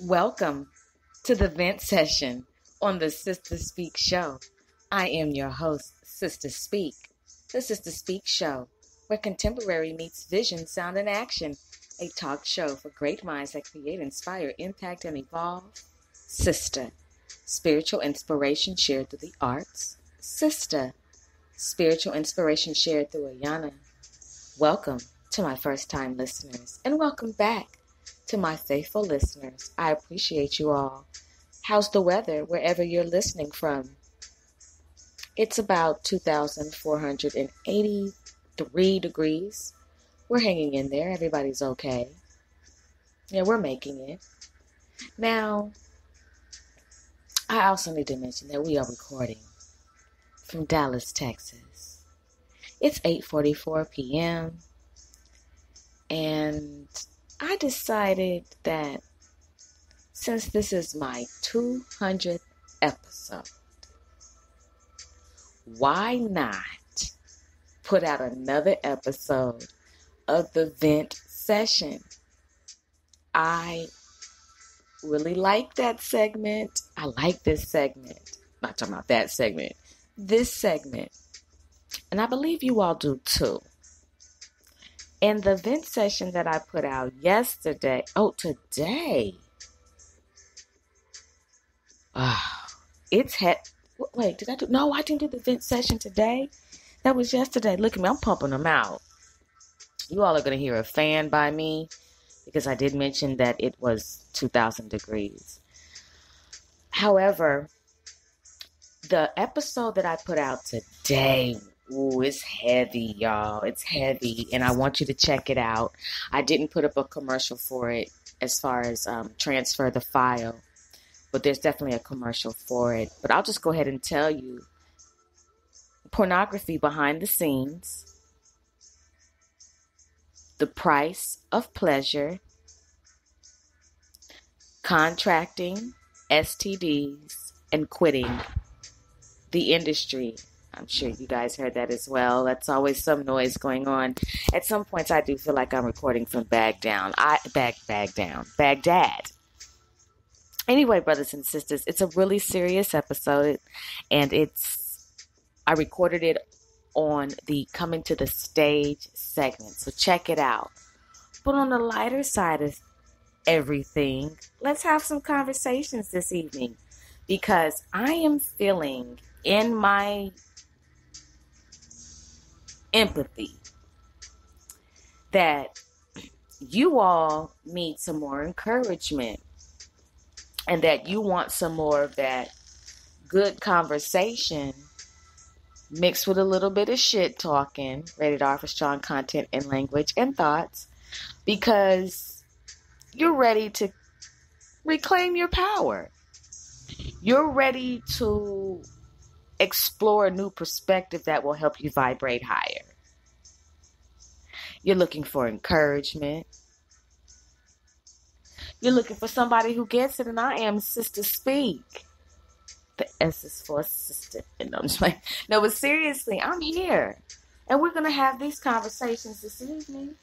Welcome to the vent session on the Sister Speak Show. I am your host, Sister Speak. The Sister Speak Show, where contemporary meets vision, sound, and action. A talk show for great minds that create, inspire, impact, and evolve. Sister, spiritual inspiration shared through the arts. Sister, spiritual inspiration shared through Ayana. Welcome to my first-time listeners, and welcome back to my faithful listeners. I appreciate you all. How's the weather wherever you're listening from? It's about 2,483 degrees. We're hanging in there. Everybody's okay. Yeah, we're making it. Now, I also need to mention that we are recording from Dallas, Texas. It's 8:44 p.m. and I decided that since this is my 200th episode, why not put out another episode of the vent session? I really like that segment. I like this segment. Not talking about that segment. This segment. And I believe you all do too. And the vent session that I put out today. Wait, did I do? No, I didn't do the vent session today. That was yesterday. Look at me, I'm pumping them out. You all are going to hear a fan by me because I did mention that it was 2,000 degrees. However, the episode that I put out today, it's heavy, y'all. It's heavy, and I want you to check it out. I didn't put up a commercial for it as far as transfer the file, but there's definitely a commercial for it. But I'll just go ahead and tell you, pornography behind the scenes, the price of pleasure, contracting, STDs, and quitting the industry. I'm sure you guys heard that as well. That's always some noise going on. At some points, I do feel like I'm recording from Baghdad. Anyway, brothers and sisters, it's a really serious episode, and I recorded it on the Coming to the Stage segment, so check it out. But on the lighter side of everything, let's have some conversations this evening, because I am feeling in my empathy that you all need some more encouragement and that you want some more of that good conversation mixed with a little bit of shit talking, rated R for strong content and language and thoughts, because you're ready to reclaim your power. You're ready to explore a new perspective that will help you vibrate higher. You're looking for encouragement. You're looking for somebody who gets it, and I am Sister Speak. The S is for sister. And I'm just like, no, but seriously, I'm here. And we're going to have these conversations this evening.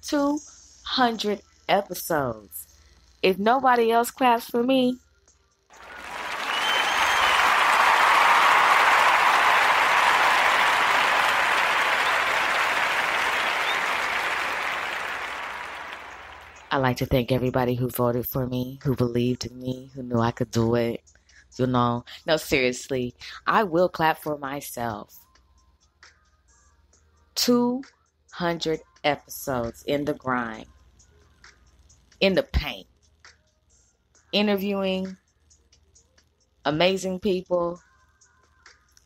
200 episodes. If nobody else claps for me, I like to thank everybody who voted for me, who believed in me, who knew I could do it. No, seriously, I will clap for myself. 200 episodes in the grind, in the paint, interviewing amazing people,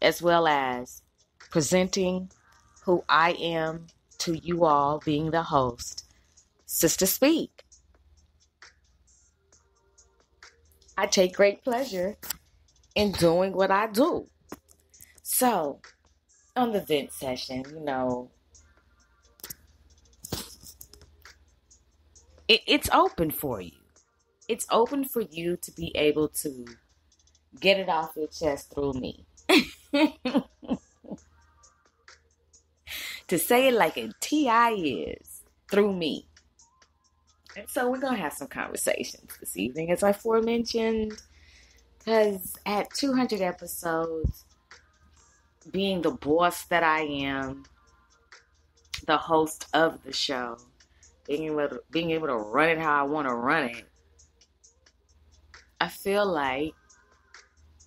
as well as presenting who I am to you all, being the host, Sister Speak. I take great pleasure in doing what I do. So, on the vent session, it's open for you. It's open for you to be able to get it off your chest through me. To say it like a T.I. is, through me. So we're going to have some conversations this evening, as I aforementioned, because at 200 episodes, being the boss that I am, the host of the show, being able to run it how I want to run it, I feel like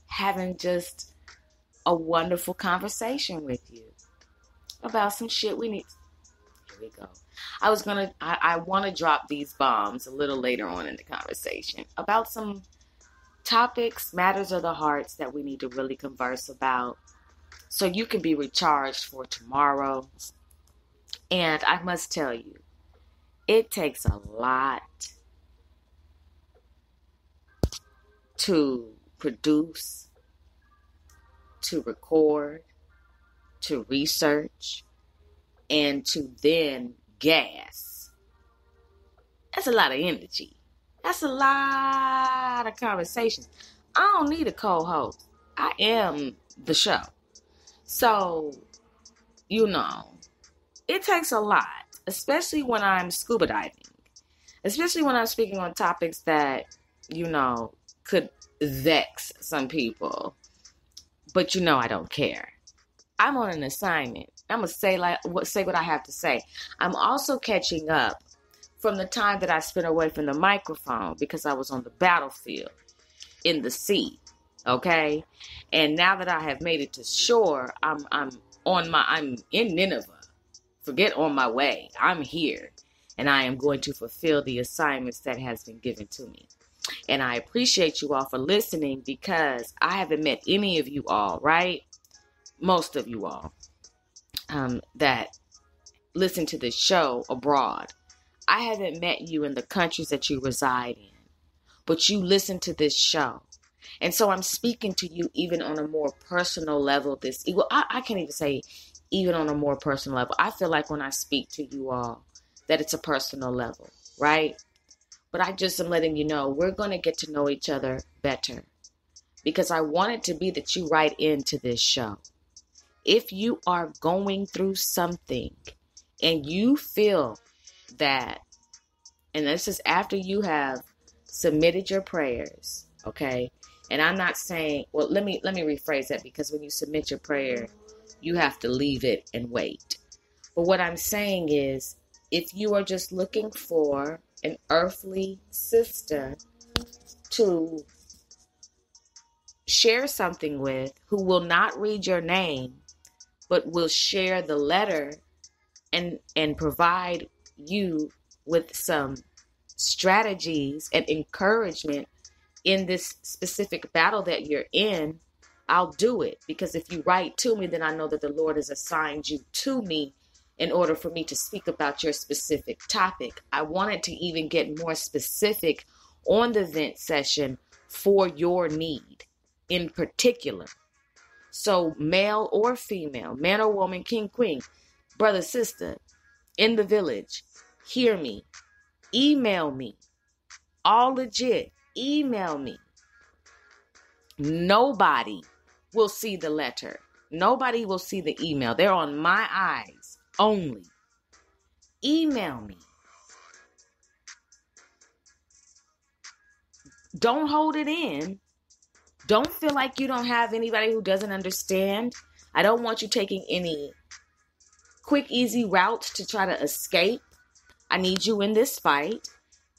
having just a wonderful conversation with you about some shit we need. Here we go. I want to drop these bombs a little later on in the conversation about some topics, matters of the hearts that we need to really converse about so you can be recharged for tomorrow. And I must tell you, it takes a lot to produce, to record, to research, and to then gas. That's a lot of energy. That's a lot of conversations. I don't need a co-host. I am the show. So, it takes a lot, especially when I'm scuba diving, especially when I'm speaking on topics that, could vex some people. But I don't care. I'm on an assignment. I'm going to say what I have to say. I'm also catching up from the time that I spent away from the microphone because I was on the battlefield in the sea. Okay? And now that I have made it to shore, I'm in Nineveh. Forget on my way. I'm here. And I am going to fulfill the assignments that has been given to me. And I appreciate you all for listening because I haven't met any of you all, right? Most of you all that listen to this show abroad. I haven't met you in the countries that you reside in, but you listen to this show. And so I'm speaking to you even on a more personal level. I can't even say even on a more personal level. I feel like when I speak to you all, that it's a personal level, right? But I just am letting you know we're going to get to know each other better because I want it to be that you write into this show. If you are going through something and you feel that, and this is after you have submitted your prayers, okay? And I'm not saying, well, let me rephrase that because when you submit your prayer, you have to leave it and wait. But what I'm saying is, if you are just looking for an earthly sister to share something with who will not read your name, but will share the letter and provide you with some strategies and encouragement in this specific battle that you're in, I'll do it. Because if you write to me, then I know that the Lord has assigned you to me in order for me to speak about your specific topic. I wanted to even get more specific on the vent session for your need in particular. So male or female, man or woman, king, queen, brother, sister, in the village, hear me, email me, all legit, email me. Nobody will see the letter. Nobody will see the email. They're on my eyes only. Email me. Don't hold it in. Don't feel like you don't have anybody who doesn't understand. I don't want you taking any quick, easy routes to try to escape. I need you in this fight,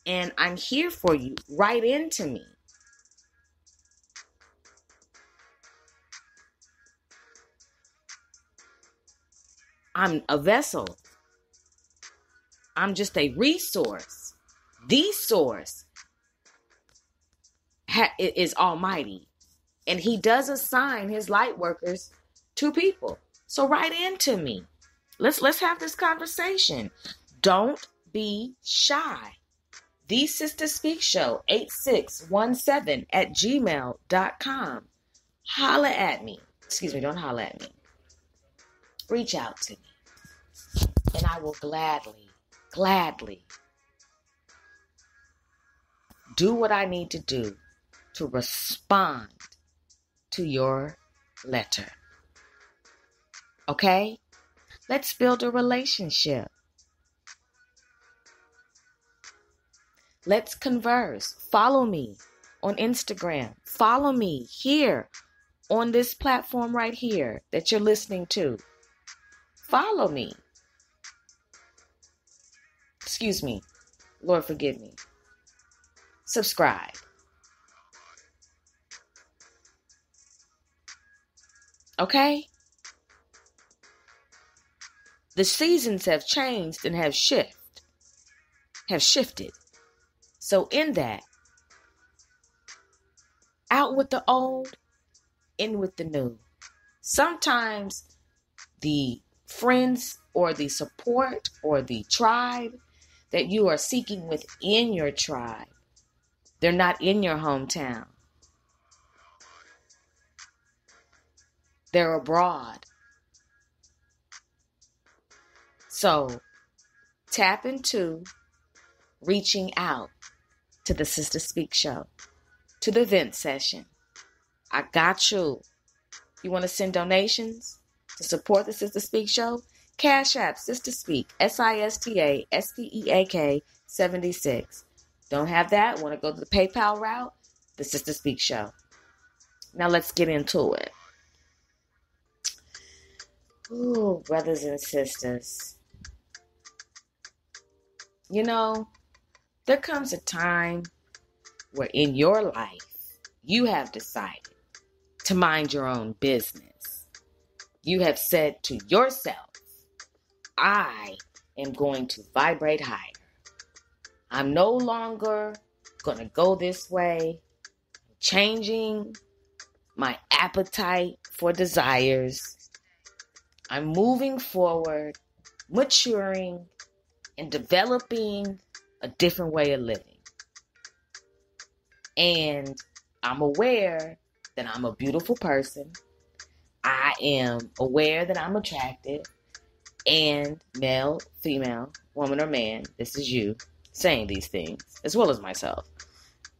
and I'm here for you. Write into me. I'm a vessel. I'm just a resource. The source is almighty. And he does assign his light workers to people. So write into me. Let's have this conversation. Don't be shy. The Sister Speak Show 8617@gmail.com. Holla at me. Excuse me, don't holla at me. Reach out to me. And I will gladly do what I need to do to respond to your letter. Okay? Let's build a relationship. Let's converse. Follow me on Instagram. Follow me here on this platform right here that you're listening to. Follow me. Excuse me. Lord, forgive me. Subscribe. Okay? The seasons have changed and have shifted. So in that, out with the old, in with the new. Sometimes the friends or the support or the tribe that you are seeking within your tribe, they're not in your hometown. They're abroad. So tap into reaching out to the Sister Speak Show, to the event session. I got you. You want to send donations to support the Sister Speak Show? Cash App, Sister Speak, SISTASPEAK 76. Don't have that? Want to go to the PayPal route? The Sister Speak Show. Now let's get into it. Ooh, brothers and sisters. You know, there comes a time where in your life, you have decided to mind your own business. You have said to yourself, I am going to vibrate higher. I'm no longer going to go this way. I'm changing my appetite for desires. I'm moving forward, maturing, and developing a different way of living. And I'm aware that I'm a beautiful person. I am aware that I'm attractive. And male, female, woman or man, this is you saying these things, as well as myself.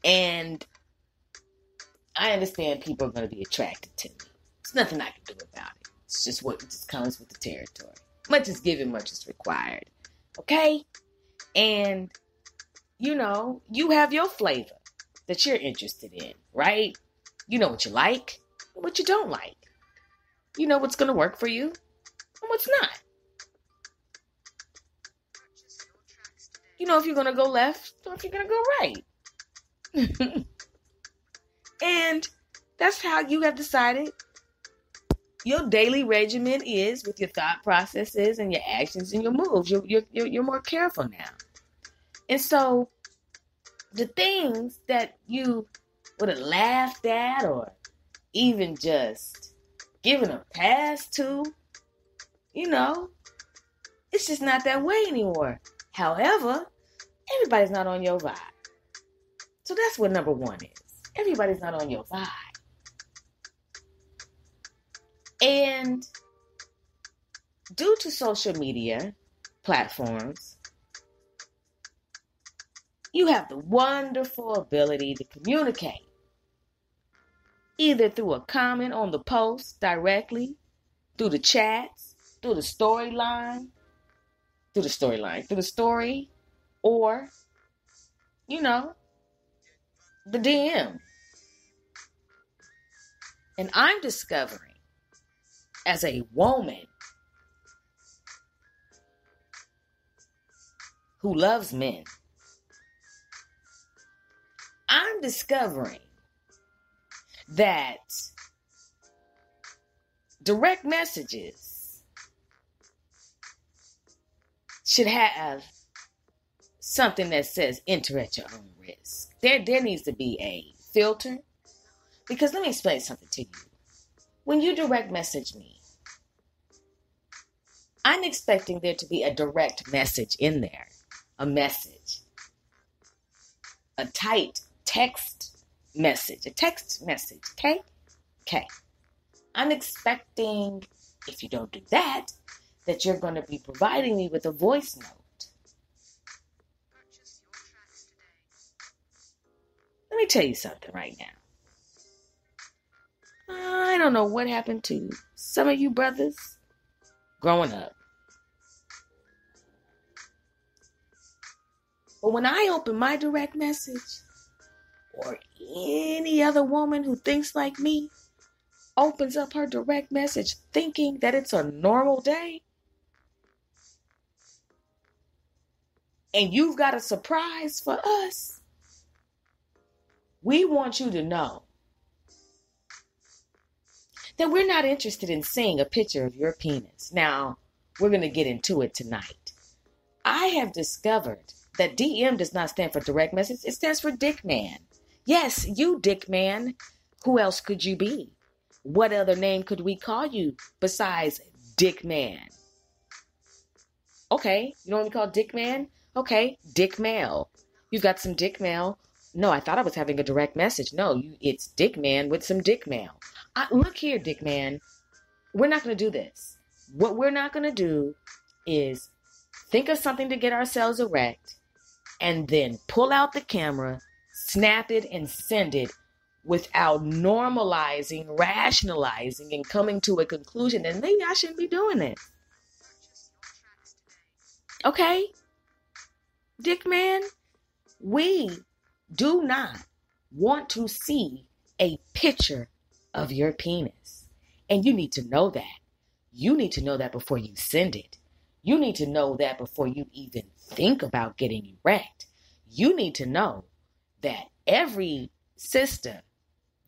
And I understand people are going to be attracted to me. There's nothing I can do about it. It's just what just comes with the territory. Much is given, much is required. Okay? And, you know, you have your flavor that you're interested in, right? You know what you like and what you don't like. You know what's going to work for you and what's not. You know if you're going to go left or if you're going to go right. And that's how you have decided your daily regimen is with your thought processes and your actions and your moves. You're more careful now. And so the things that you would have laughed at or even just given a pass to, you know, it's just not that way anymore. However, everybody's not on your vibe. So that's what number one is. Everybody's not on your vibe. And due to social media platforms, you have the wonderful ability to communicate. Either through a comment on the post directly, through the chats, through the story, or, you know, the DM. And I'm discovering, as a woman who loves men, I'm discovering that direct messages should have something that says enter at your own risk. There needs to be a filter. Because let me explain something to you. When you direct message me, I'm expecting there to be a direct message in there. A message. A tight text message. A text message. Okay? Okay. I'm expecting, if you don't do that you're going to be providing me with a voice note. Let me tell you something right now. I don't know what happened to some of you brothers growing up. But when I open my direct message, or any other woman who thinks like me opens up her direct message thinking that it's a normal day, and you've got a surprise for us, we want you to know that we're not interested in seeing a picture of your penis. Now, we're going to get into it tonight. I have discovered that DM does not stand for direct message. It stands for dick man. Yes, you dick man. Who else could you be? What other name could we call you besides dick man? Okay, you know what we call dick man? Okay, dick mail. You've got some dick mail. No, I thought I was having a direct message. No, it's dick man with some dick mail. Look here, dick man. We're not going to do this. What we're not going to do is think of something to get ourselves erect and then pull out the camera, snap it, and send it without normalizing, rationalizing, and coming to a conclusion that maybe I shouldn't be doing this. Okay? Dick man, we do not want to see a picture of your penis. And you need to know that. You need to know that before you send it. You need to know that before you even think about getting erect. You need to know that every sister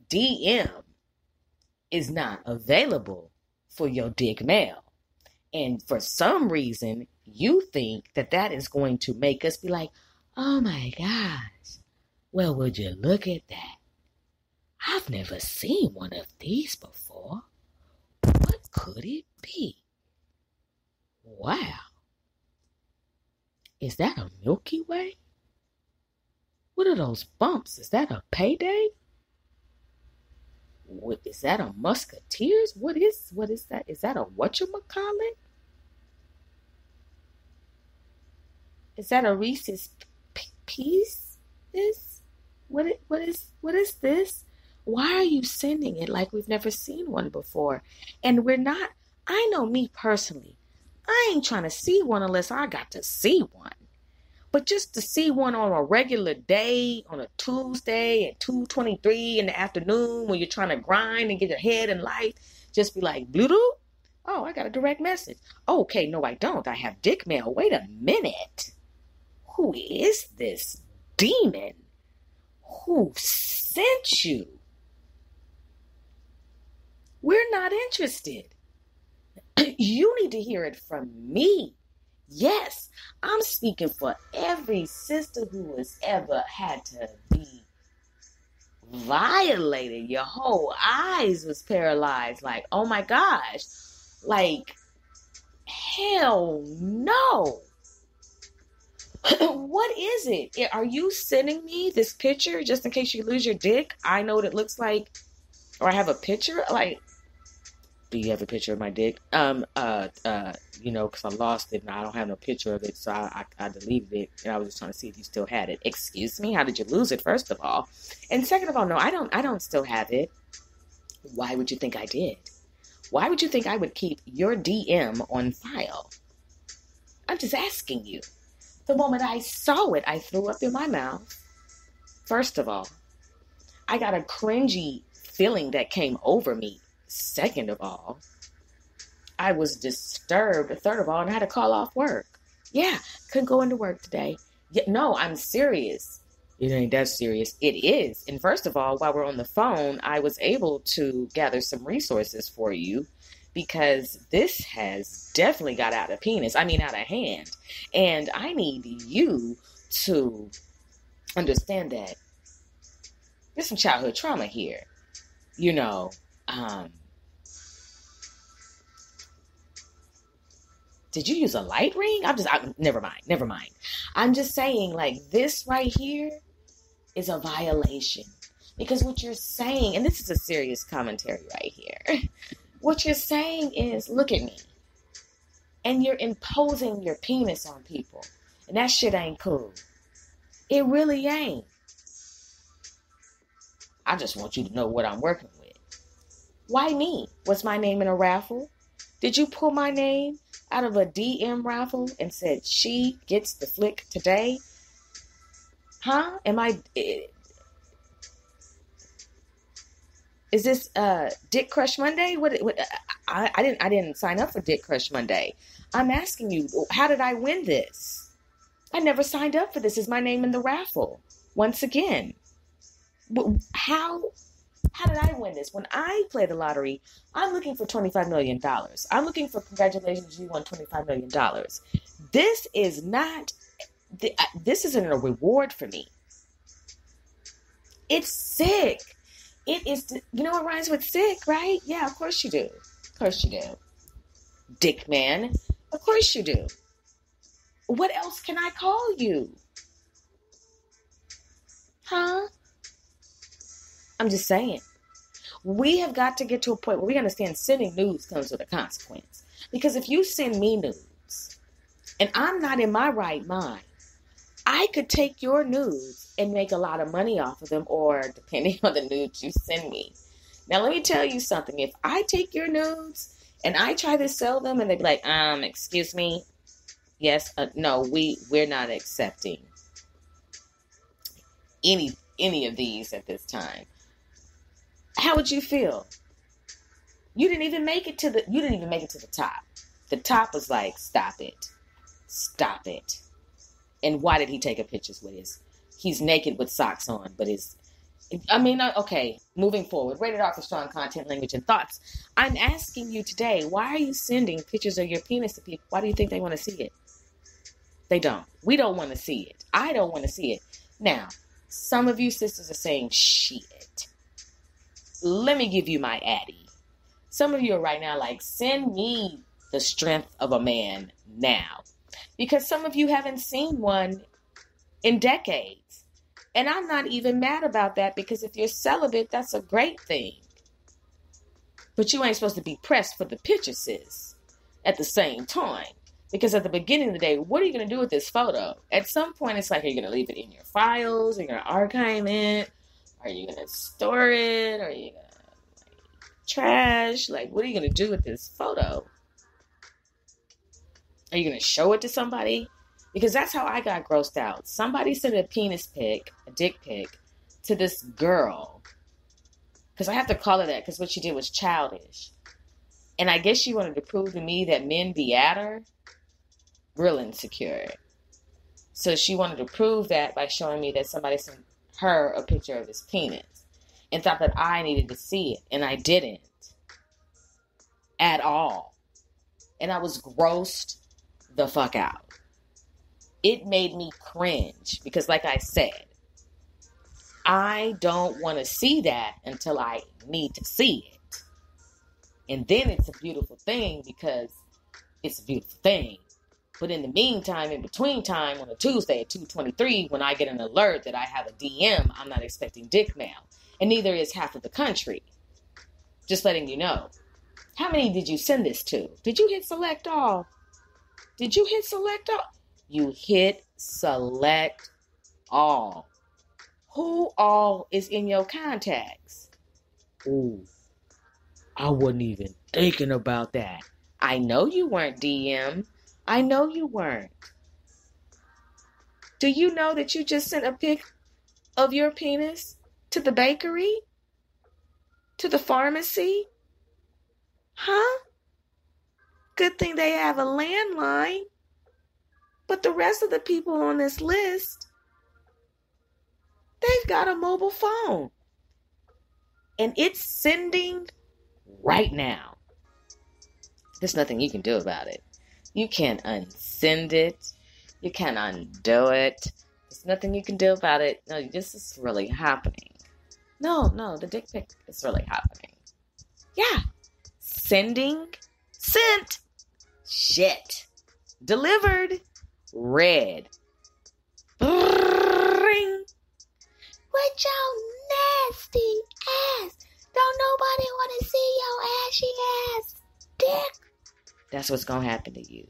DM is not available for your dick mail. And for some reason, you think that that is going to make us be like, oh my gosh, well, would you look at that? I've never seen one of these before. What could it be? Wow. Is that a Milky Way? What are those bumps? Is that a payday? What is that, a Musketeers? What is that? Is that a whatchamacallit? Is that a Reese's Piece? What is this? Why are you sending it like we've never seen one before? And we're not, I know me personally, I ain't trying to see one unless I got to see one. But just to see one on a regular day, on a Tuesday at 2:23 in the afternoon when you're trying to grind and get ahead in life, just be like, blue-doo? Oh, I got a direct message. Oh, okay, no, I don't. I have dick mail. Wait a minute. Who is this demon? Who sent you? We're not interested. You need to hear it from me. Yes, I'm speaking for every sister who has ever had to be violated. Your whole eyes was paralyzed. Like, oh my gosh. Like, hell no. What is it? Are you sending me this picture just in case you lose your dick? I know what it looks like. Or I have a picture. Like, do you have a picture of my dick? Because I lost it and I don't have no picture of it, so I deleted it, and I was just trying to see if you still had it. Excuse me, how did you lose it, first of all? And second of all, no, I don't still have it. Why would you think I did? Why would you think I would keep your DM on file? I'm just asking you. The moment I saw it, I threw up in my mouth. First of all, I got a cringy feeling that came over me. Second of all, I was disturbed. Third of all, and I had to call off work. Yeah, couldn't go into work today. Yeah, no, I'm serious. It ain't that serious. It is. And first of all, while we're on the phone, I was able to gather some resources for you because this has definitely got out of hand. And I need you to understand that there's some childhood trauma here. Did you use a light ring? Never mind. I'm just saying, like, this right here is a violation. Because what you're saying, and this is a serious commentary right here. What you're saying is, look at me. And you're imposing your penis on people. And that shit ain't cool. It really ain't. I just want you to know what I'm working with. Why me? Was my name in a raffle? Did you pull my name out of a DM raffle and said she gets the flick today? Huh? Is this Dick Crush Monday? What I didn't sign up for Dick Crush Monday. I'm asking you, how did I win this? I never signed up for this. Is my name in the raffle? Once again. How did I win this? When I play the lottery, I'm looking for $25 million. I'm looking for congratulations, you won $25 million. This isn't a reward for me. It's sick. It is, you know what rhymes with sick, right? Yeah, of course you do. Of course you do. Dick man. Of course you do. What else can I call you? Huh? I'm just saying. We have got to get to a point where we understand sending nudes comes with a consequence. Because if you send me nudes and I'm not in my right mind, I could take your nudes and make a lot of money off of them, or depending on the nudes you send me. Now, let me tell you something. If I take your nudes and I try to sell them and they be like, excuse me. Yes, no, we're not accepting any of these at this time. How would you feel? You didn't even make it to the top. The top was like, stop it. Stop it. And why did he take a picture with he's naked with socks on, but okay, moving forward. Rated R for strong content, language, and thoughts. I'm asking you today, why are you sending pictures of your penis to people? Why do you think they want to see it? They don't. We don't want to see it. I don't want to see it. Now, some of you sisters are saying, shit. Let me give you my addy. Some of you are right now like, send me the strength of a man now. Because some of you haven't seen one in decades. And I'm not even mad about that, because if you're celibate, that's a great thing. But you ain't supposed to be pressed for the picture, sis, at the same time. Because at the beginning of the day, what are you going to do with this photo? At some point, it's like, are you going to leave it in your files? Are you going to archive it? Are you going to store it? Are you going to trash? Like, what are you going to do with this photo? Are you going to show it to somebody? Because that's how I got grossed out. Somebody sent a penis pic, a dick pic, to this girl. Because I have to call her that, because what she did was childish. And I guess she wanted to prove to me that men be at her. Real insecure. So she wanted to prove that by showing me that somebody sent her a picture of his penis. And thought that I needed to see it. And I didn't. At all. And I was grossed the fuck out. It made me cringe. Because like I said, I don't want to see that until I need to see it. And then it's a beautiful thing, because it's a beautiful thing. But in the meantime, in between time, on a Tuesday at 2:23, when I get an alert that I have a DM, I'm not expecting dick mail. And neither is half of the country. Just letting you know. How many did you send this to? Did you hit select all? Did you hit select all? You hit select all. Who all is in your contacts? Ooh, I wasn't even thinking about that. I know you weren't DM. I know you weren't. Do you know that you just sent a pic of your penis to the bakery? To the pharmacy? Huh? Good thing they have a landline. But the rest of the people on this list, they've got a mobile phone. And it's sending right now. There's nothing you can do about it. You can't unsend it. You can't undo it. There's nothing you can do about it. No, this is really happening. No, the dick pic is really happening. Yeah. Sending. Sent. Shit. Delivered. Read. Ring. With your nasty ass. Don't nobody want to see your ashy ass dick. That's what's going to happen to you.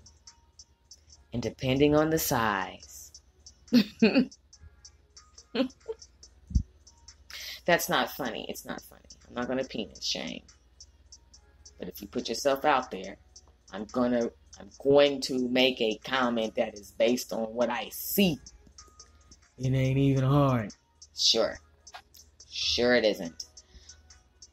And depending on the size. That's not funny. It's not funny. I'm not going to penis shame. But if you put yourself out there, I'm going to make a comment that is based on what I see. It ain't even hard. Sure it isn't.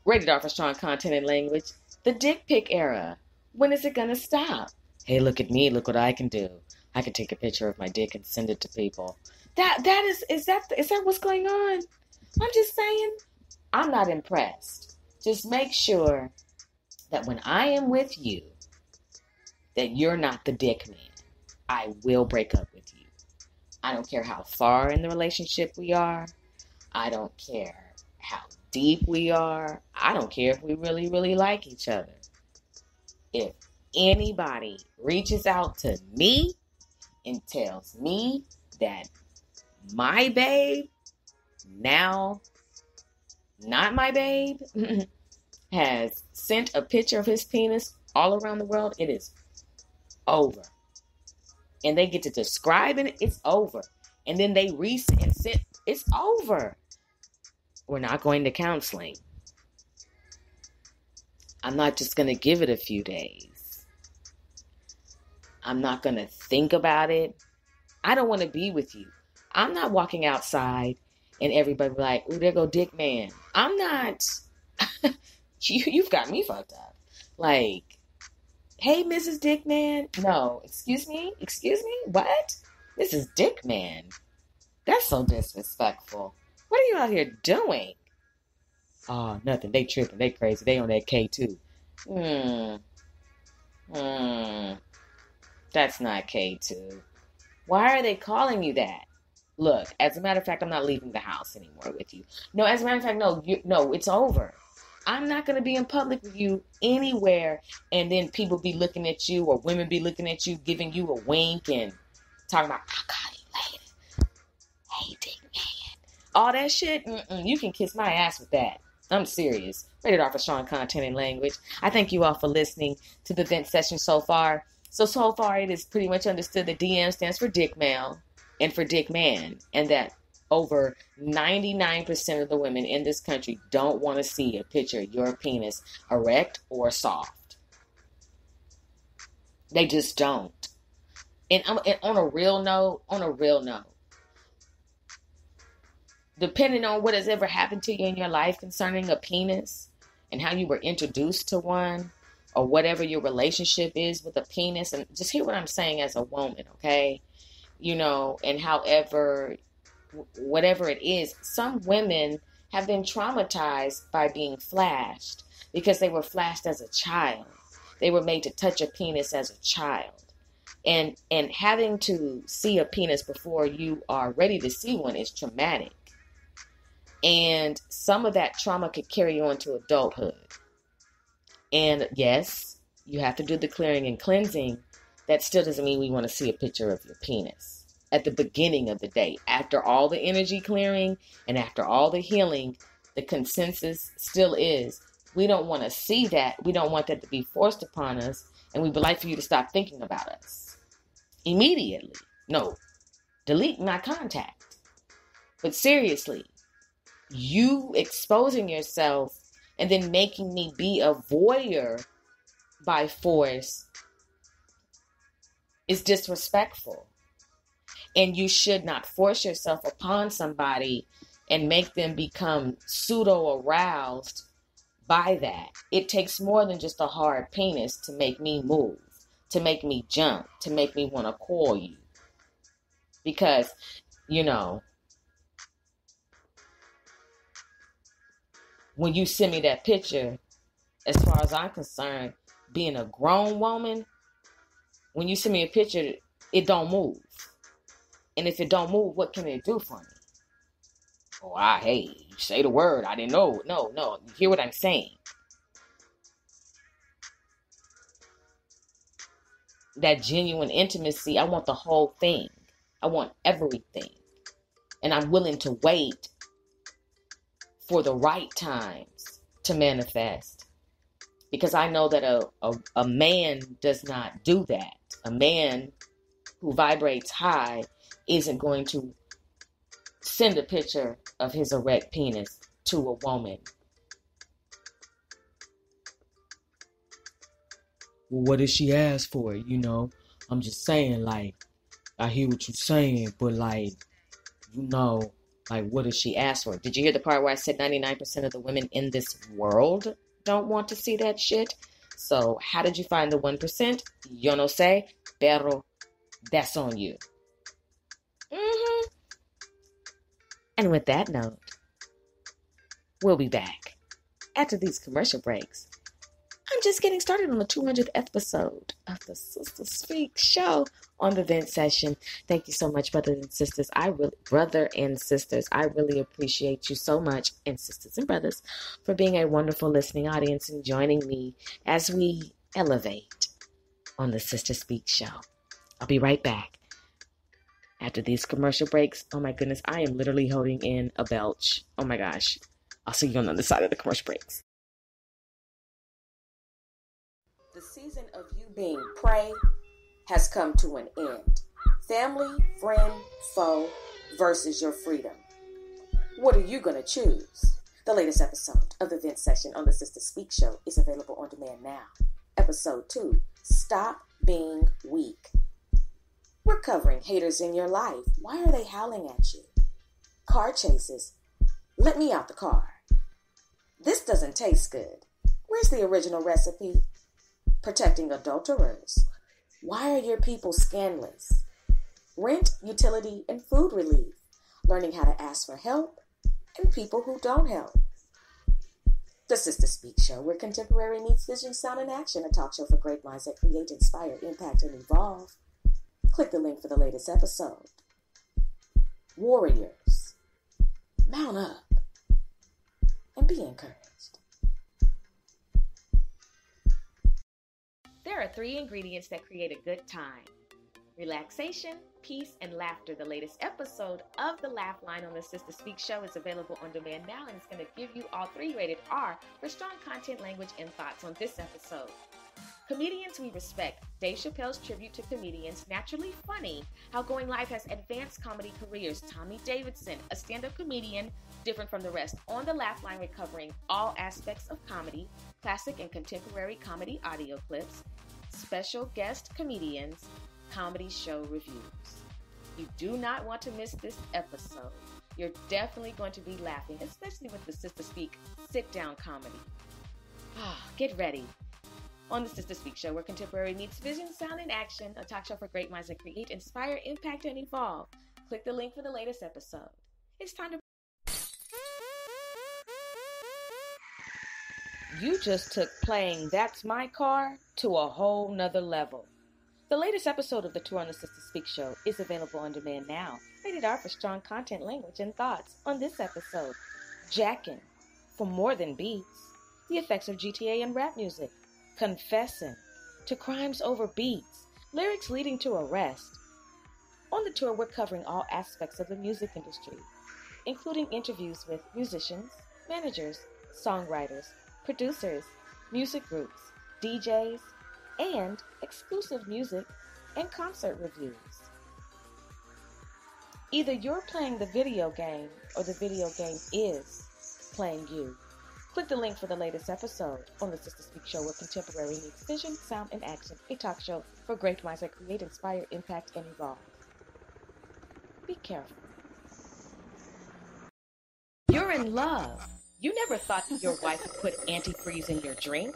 Rated R for strong content and language. The dick pic era. When is it gonna stop? Hey, look at me. Look what I can do. I can take a picture of my dick and send it to people. Is that what's going on? I'm just saying, I'm not impressed. Just make sure that when I am with you, that you're not the dick man. I will break up with you. I don't care how far in the relationship we are. I don't care how deep we are. I don't care if we really, really like each other. If anybody reaches out to me and tells me that my babe, now not my babe, has sent a picture of his penis all around the world, it is over. And they get to describe it, it's over. And then they resend and send, it's over. We're not going to counseling. I'm not just going to give it a few days. I'm not going to think about it. I don't want to be with you. I'm not walking outside and everybody be like, ooh, there go Dick Man. I'm not. You've got me fucked up. Like, hey, Mrs. Dick Man. No, excuse me? What? This is Dick Man. That's so disrespectful. What are you out here doing? Oh, nothing. They tripping. They crazy. They on that K2. That's not K2. Why are they calling you that? Look, as a matter of fact, I'm not leaving the house anymore with you. No, as a matter of fact, no, it's over. I'm not going to be in public with you anywhere, and then people be looking at you, or women be looking at you, giving you a wink and talking about, I'll call you later. Hey, Dick Man. All that shit, you can kiss my ass with that. I'm serious. Rated R for strong content and language. I thank you all for listening to the vent session so far. So far it is pretty much understood that DM stands for Dick Male and for Dick Man, and that over 99% of the women in this country don't want to see a picture of your penis erect or soft. They just don't. And on a real note, depending on what has ever happened to you in your life concerning a penis and how you were introduced to one, or whatever your relationship is with a penis, and just hear what I'm saying as a woman, okay? And whatever it is, some women have been traumatized by being flashed because they were flashed as a child. They were made to touch a penis as a child. And having to see a penis before you are ready to see one is traumatic. And some of that trauma could carry on to adulthood. And yes, you have to do the clearing and cleansing. That still doesn't mean we want to see a picture of your penis. At the beginning of the day, after all the energy clearing and after all the healing, the consensus still is we don't want to see that. We don't want that to be forced upon us. And we would like for you to stop thinking about us immediately. No, delete my contact. But seriously, you exposing yourself and then making me be a voyeur by force is disrespectful. And you should not force yourself upon somebody and make them become pseudo-aroused by that. It takes more than just a hard penis to make me move, to make me jump, to make me want to call you. Because, when you send me that picture, as far as I'm concerned, being a grown woman, when you send me a picture, it don't move. And if it don't move, what can it do for me? Oh, hey, you say the word. I didn't know. No. You hear what I'm saying? That genuine intimacy, I want the whole thing. I want everything. And I'm willing to wait for the right times to manifest. Because I know that a man does not do that. A man who vibrates high isn't going to send a picture of his erect penis to a woman. Well, what did she ask for? I'm just saying, I hear what you're saying, but what does she ask for? Did you hear the part where I said 99% of the women in this world don't want to see that shit? So how did you find the 1%? Yo no sé, pero that's on you. And with that note, we'll be back after these commercial breaks. I'm just getting started on the 200th episode of the Sister Speak Show on the vent session. Thank you so much, brothers and sisters. I really appreciate you so much, and sisters and brothers, for being a wonderful listening audience and joining me as we elevate on the Sister Speak Show. I'll be right back after these commercial breaks. Oh my goodness, I am literally holding in a belch. Oh my gosh. I'll see you on the other side of the commercial breaks. The season of you being prey has come to an end. Family, friend, foe versus your freedom. What are you going to choose? The latest episode of the Vent Session on the Sister Speak Show is available on demand now. Episode 2, Stop Being Weak. We're covering haters in your life. Why are they howling at you? Car chases. Let me out the car. This doesn't taste good. Where's the original recipe? Protecting adulterers. Why are your people scandalous? Rent, utility, and food relief. Learning how to ask for help and people who don't help. The Sister Speak Show, where contemporary meets vision, sound, and action. A talk show for great minds that create, inspire, impact, and evolve. Click the link for the latest episode. Warriors, mount up and be encouraged. There are 3 ingredients that create a good time: relaxation, peace, and laughter. The latest episode of the Laugh Line on the Sister Speak Show is available on demand now, and it's going to give you all 3 rated R for strong content, language, and thoughts on this episode. Comedians we respect. Dave Chappelle's tribute to comedians, naturally funny. How Going Live has advanced comedy careers. Tommy Davidson, a stand-up comedian, different from the rest. On the Laugh Line, we're covering all aspects of comedy, classic and contemporary comedy audio clips, special guest comedians, comedy show reviews. You do not want to miss this episode. You're definitely going to be laughing, especially with the Sister Speak sit-down comedy. Get ready. On the Sister Speak Show, where contemporary meets vision, sound, and action, a talk show for great minds that create, inspire, impact, and evolve. Click the link for the latest episode. It's time to... You just took playing That's My Car to a whole nother level. The latest episode of the Tour on the Sister Speak Show is available on demand now. Rated R for strong content, language, and thoughts. On this episode, jacking for more than beats, the effects of GTA and rap music, confessing to crimes over beats, lyrics leading to arrest. On the tour, we're covering all aspects of the music industry, including interviews with musicians, managers, songwriters, producers, music groups, DJs, and exclusive music and concert reviews. Either you're playing the video game or the video game is playing you. Click the link for the latest episode on the Sister Speak Show, where contemporary meets vision, sound, and action. A talk show for great minds that create, inspire, impact, and evolve. Be careful. You're in love. You never thought that your wife would put antifreeze in your drink.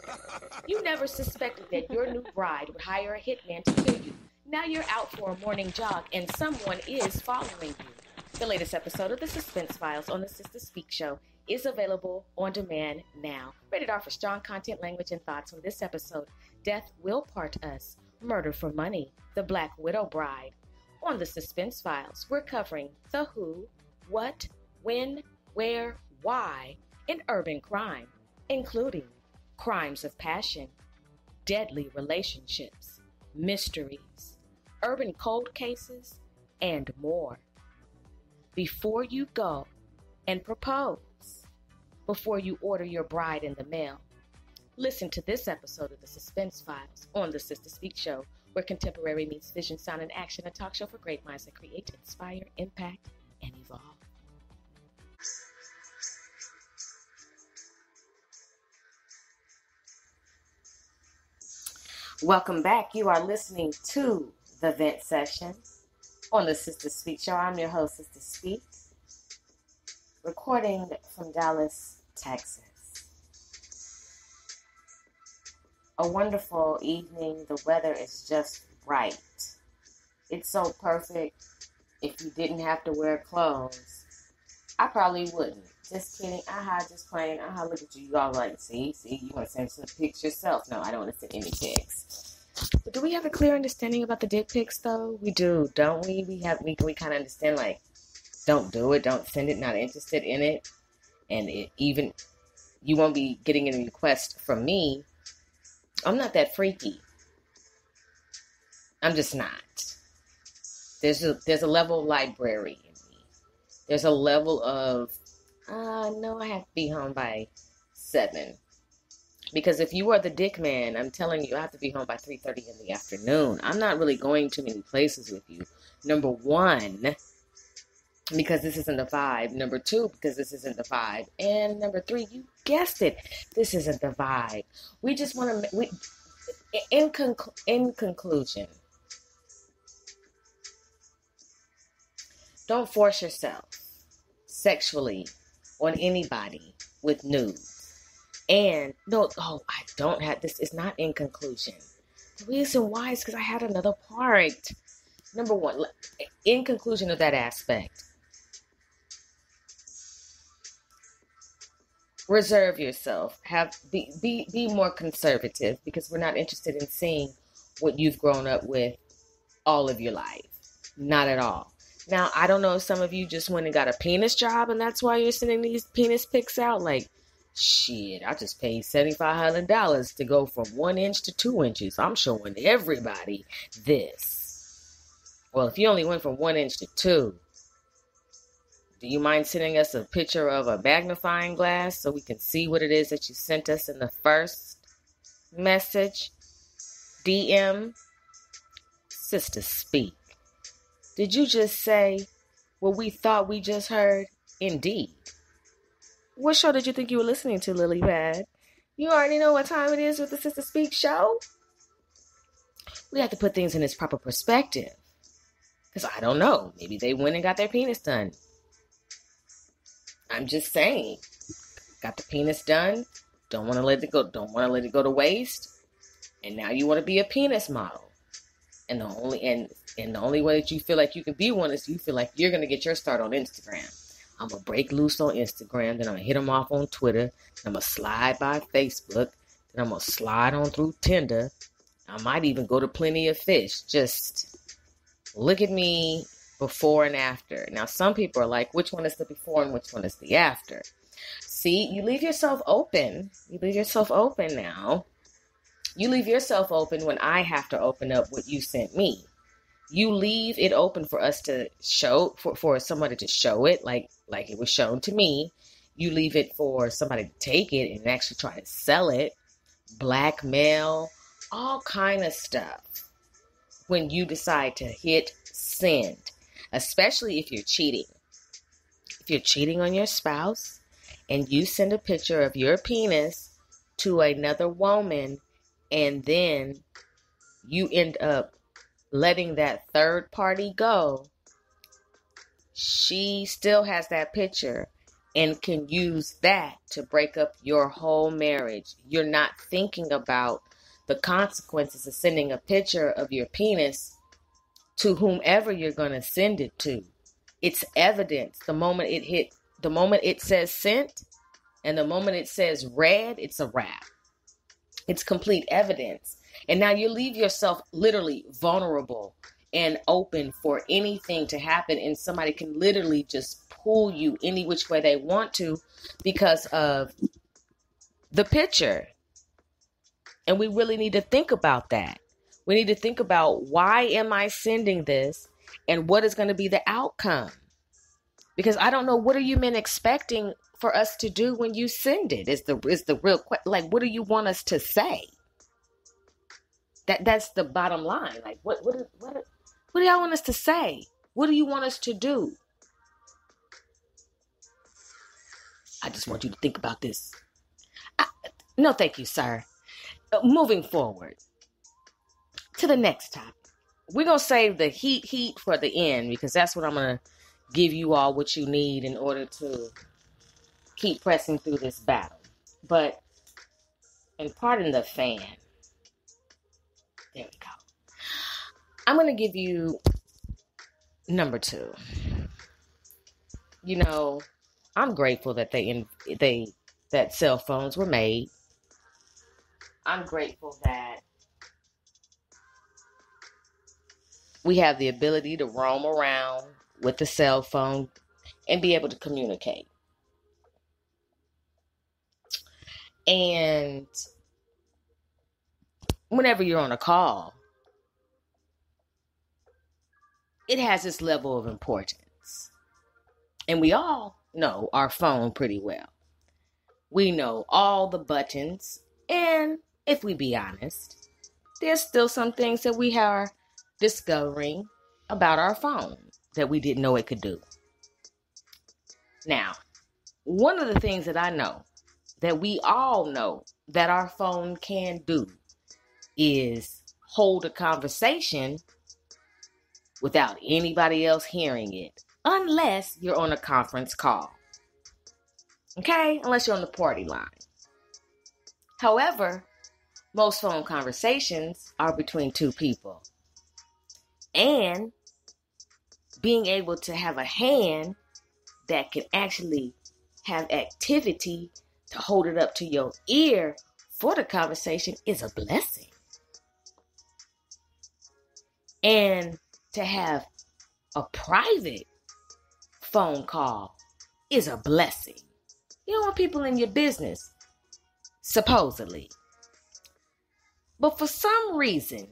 You never suspected that your new bride would hire a hitman to kill you. Now you're out for a morning jog and someone is following you. The latest episode of the Suspense Files on the Sister Speak Show is available on demand now. Rated R for strong content, language, and thoughts. On this episode, Death Will Part Us, Murder for Money, The Black Widow Bride. On the Suspense Files, we're covering the who, what, when, where, why in urban crime, including crimes of passion, deadly relationships, mysteries, urban cold cases, and more. Before you go and propose, before you order your bride in the mail, listen to this episode of the Suspense Files on the Sister Speak Show, where contemporary meets vision, sound, and action, a talk show for great minds that create, inspire, impact, and evolve. Welcome back. You are listening to The Vent Session on the Sister Speak Show. I'm your host, Sister Speak, recording from Dallas, Texas. A wonderful evening. The weather is just right. It's so perfect. If you didn't have to wear clothes, I probably wouldn't. Just kidding. Just playing. Look at you. You all like, see, you want to send some pics yourself. No, I don't want to send any pics. But do we have a clear understanding about the dick pics, though? We do, don't we? We kind of understand, like, don't do it, don't send it, not interested in it. And you won't be getting any requests from me. I'm not that freaky. I'm just not. There's a level of library in me. There's a level of, no, I have to be home by 7. Because if you are the dick man, I'm telling you, I have to be home by 3:30 in the afternoon. I'm not really going too many places with you. Number 1, because this isn't the vibe. Number 2, because this isn't the vibe. And number 3, you guessed it, this isn't the vibe. We just want to, in conclusion, don't force yourself sexually on anybody with nudes. And I don't have, this is not in conclusion. The reason why is because I had another part. Number 1, in conclusion of that aspect, reserve yourself. Be more conservative, because we're not interested in seeing what you've grown up with all of your life. Not at all. Now, I don't know if some of you just went and got a penis job and that's why you're sending these penis pics out. Like, shit, I just paid $7,500 to go from 1 inch to 2 inches. I'm showing everybody this. Well, if you only went from 1 inch to 2, do you mind sending us a picture of a magnifying glass so we can see what it is that you sent us in the first message? DM, Sister Speak. Did you just say what we thought we just heard? Indeed. What show did you think you were listening to, Lily Pad? You already know what time it is with the Sister Speak Show. We have to put things in its proper perspective. Because I don't know. Maybe they went and got their penis done. I'm just saying. Got the penis done. Don't want to let it go. Don't want to let it go to waste. And now you want to be a penis model. And the only way that you feel like you can be one is you feel like you're going to get your start on Instagram. I'm going to break loose on Instagram. Then I'm going to hit them off on Twitter. Then I'm going to slide by Facebook. Then I'm going to slide on through Tinder. I might even go to Plenty of Fish. Just look at me before and after. Now, some people are like, which one is the before and which one is the after? See, you leave yourself open. You leave yourself open now. You leave yourself open when I have to open up what you sent me. You leave it open for us to show, for somebody to show it like it was shown to me. You leave it for somebody to take it and actually try to sell it, blackmail, all kind of stuff when you decide to hit send, especially if you're cheating. If you're cheating on your spouse and you send a picture of your penis to another woman, and then you end up letting that third party go, she still has that picture and can use that to break up your whole marriage. You're not thinking about the consequences of sending a picture of your penis to whomever you're going to send it to. It's evidence. The moment it says sent and the moment it says read, it's a wrap. It's complete evidence. And now you leave yourself literally vulnerable and open for anything to happen. And somebody can literally just pull you any which way they want to because of the picture. And we really need to think about that. We need to think about, why am I sending this and what is going to be the outcome? Because I don't know, what are you men expecting for us to do when you send it? Is the real question. Like, what do you want us to say? That's the bottom line. Like, what do y'all want us to say? What do you want us to do? I just want you to think about this. No, thank you, sir. Moving forward to the next topic. we're going to save the heat for the end, because that's what I'm going to give you all what you need in order to keep pressing through this battle. But, and pardon the fan. There we go. I'm going to give you number 2. You know, I'm grateful that that cell phones were made. I'm grateful that we have the ability to roam around with the cell phone and be able to communicate. And whenever you're on a call, it has this level of importance. And we all know our phone pretty well. We know all the buttons. And if we be honest, there's still some things that we are discovering about our phone that we didn't know it could do. Now, one of the things that I know, that we all know that our phone can do, is hold a conversation without anybody else hearing it, unless you're on a conference call. Okay? Unless you're on the party line. However, most phone conversations are between 2 people. And being able to have a hand that can actually have activity to hold it up to your ear for the conversation is a blessing. And to have a private phone call is a blessing. You don't want people in your business, supposedly. But for some reason,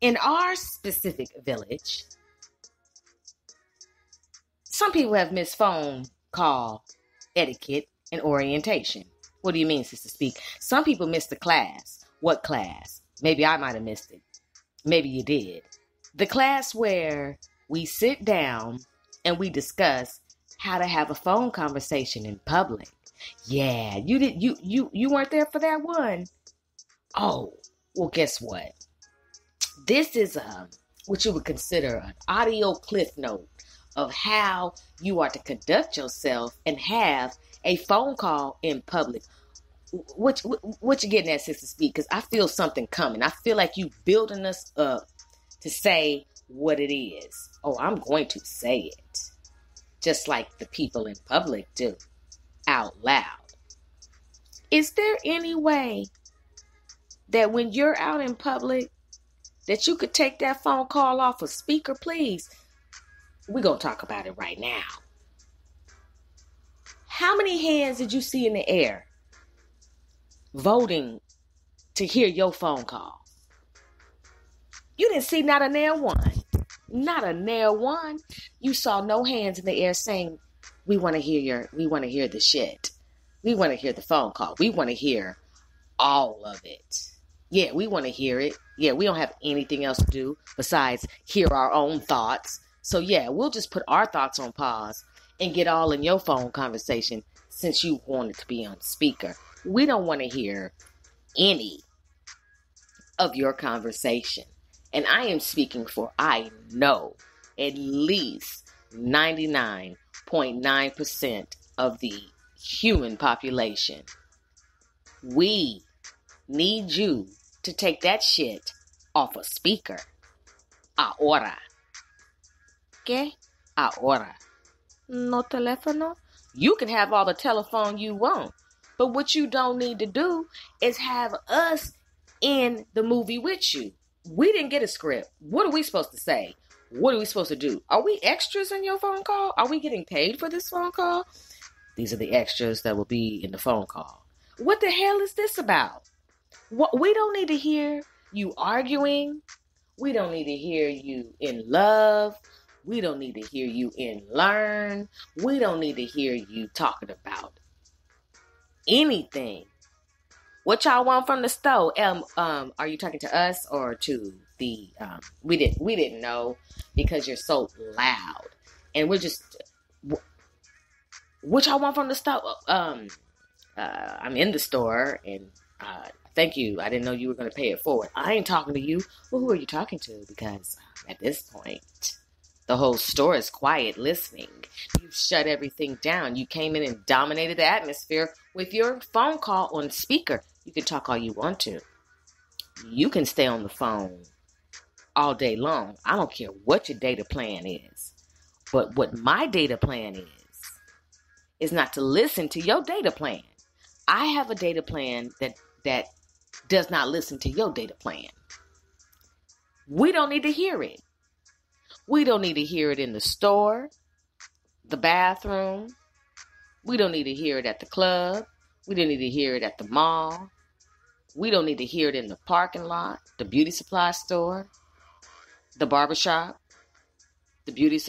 in our specific village, some people have missed phone call etiquette and orientation. What do you mean, Sister Speak? Some people missed the class. What class? Maybe I might have missed it. Maybe you did. The class where we sit down and we discuss how to have a phone conversation in public. Yeah, you weren't there for that one. Oh, well, guess what? This is what you would consider an audio cliff note of how you are to conduct yourself and have a phone call in public. What you getting at, Sister Speak? Because I feel something coming. I feel like you building us up to say what it is. Oh, I'm going to say it. Just like the people in public do. Out loud. Is there any way that when you're out in public that you could take that phone call off a speaker, please? We're going to talk about it right now. How many hands did you see in the air voting to hear your phone call? You didn't see not a nail one. Not a nail one. You saw no hands in the air saying, we want to hear the shit. We want to hear the phone call. We want to hear all of it. Yeah, we want to hear it. Yeah, we don't have anything else to do besides hear our own thoughts. So yeah, we'll just put our thoughts on pause and get all in your phone conversation since you wanted to be on speaker. We don't want to hear any of your conversation. And I am speaking for, I know, at least 99.9% of the human population. We need you to take that shit off a speaker. Ahora. ¿Qué? Ahora. No teléfono. You can have all the telephone you want. But what you don't need to do is have us in the movie with you. We didn't get a script. What are we supposed to say? What are we supposed to do? Are we extras in your phone call? Are we getting paid for this phone call? These are the extras that will be in the phone call. What the hell is this about? We don't need to hear you arguing. We don't need to hear you in love. We don't need to hear you in learn. We don't need to hear you talking about anything. What y'all want from the store? Are you talking to us or to the? We didn't know because you're so loud, and we're just. What y'all want from the store? I'm in the store, and I Thank you. I didn't know you were going to pay it forward. I ain't talking to you. Well, who are you talking to? Because at this point, the whole store is quiet listening. You've shut everything down. You came in and dominated the atmosphere with your phone call on speaker. You can talk all you want to. You can stay on the phone all day long. I don't care what your data plan is. But what my data plan is not to listen to your data plan. I have a data plan that does not listen to your data plan. We don't need to hear it. We don't need to hear it in the store, the bathroom. We don't need to hear it at the club. We don't need to hear it at the mall. We don't need to hear it in the parking lot, the beauty supply store, the barbershop, the beauty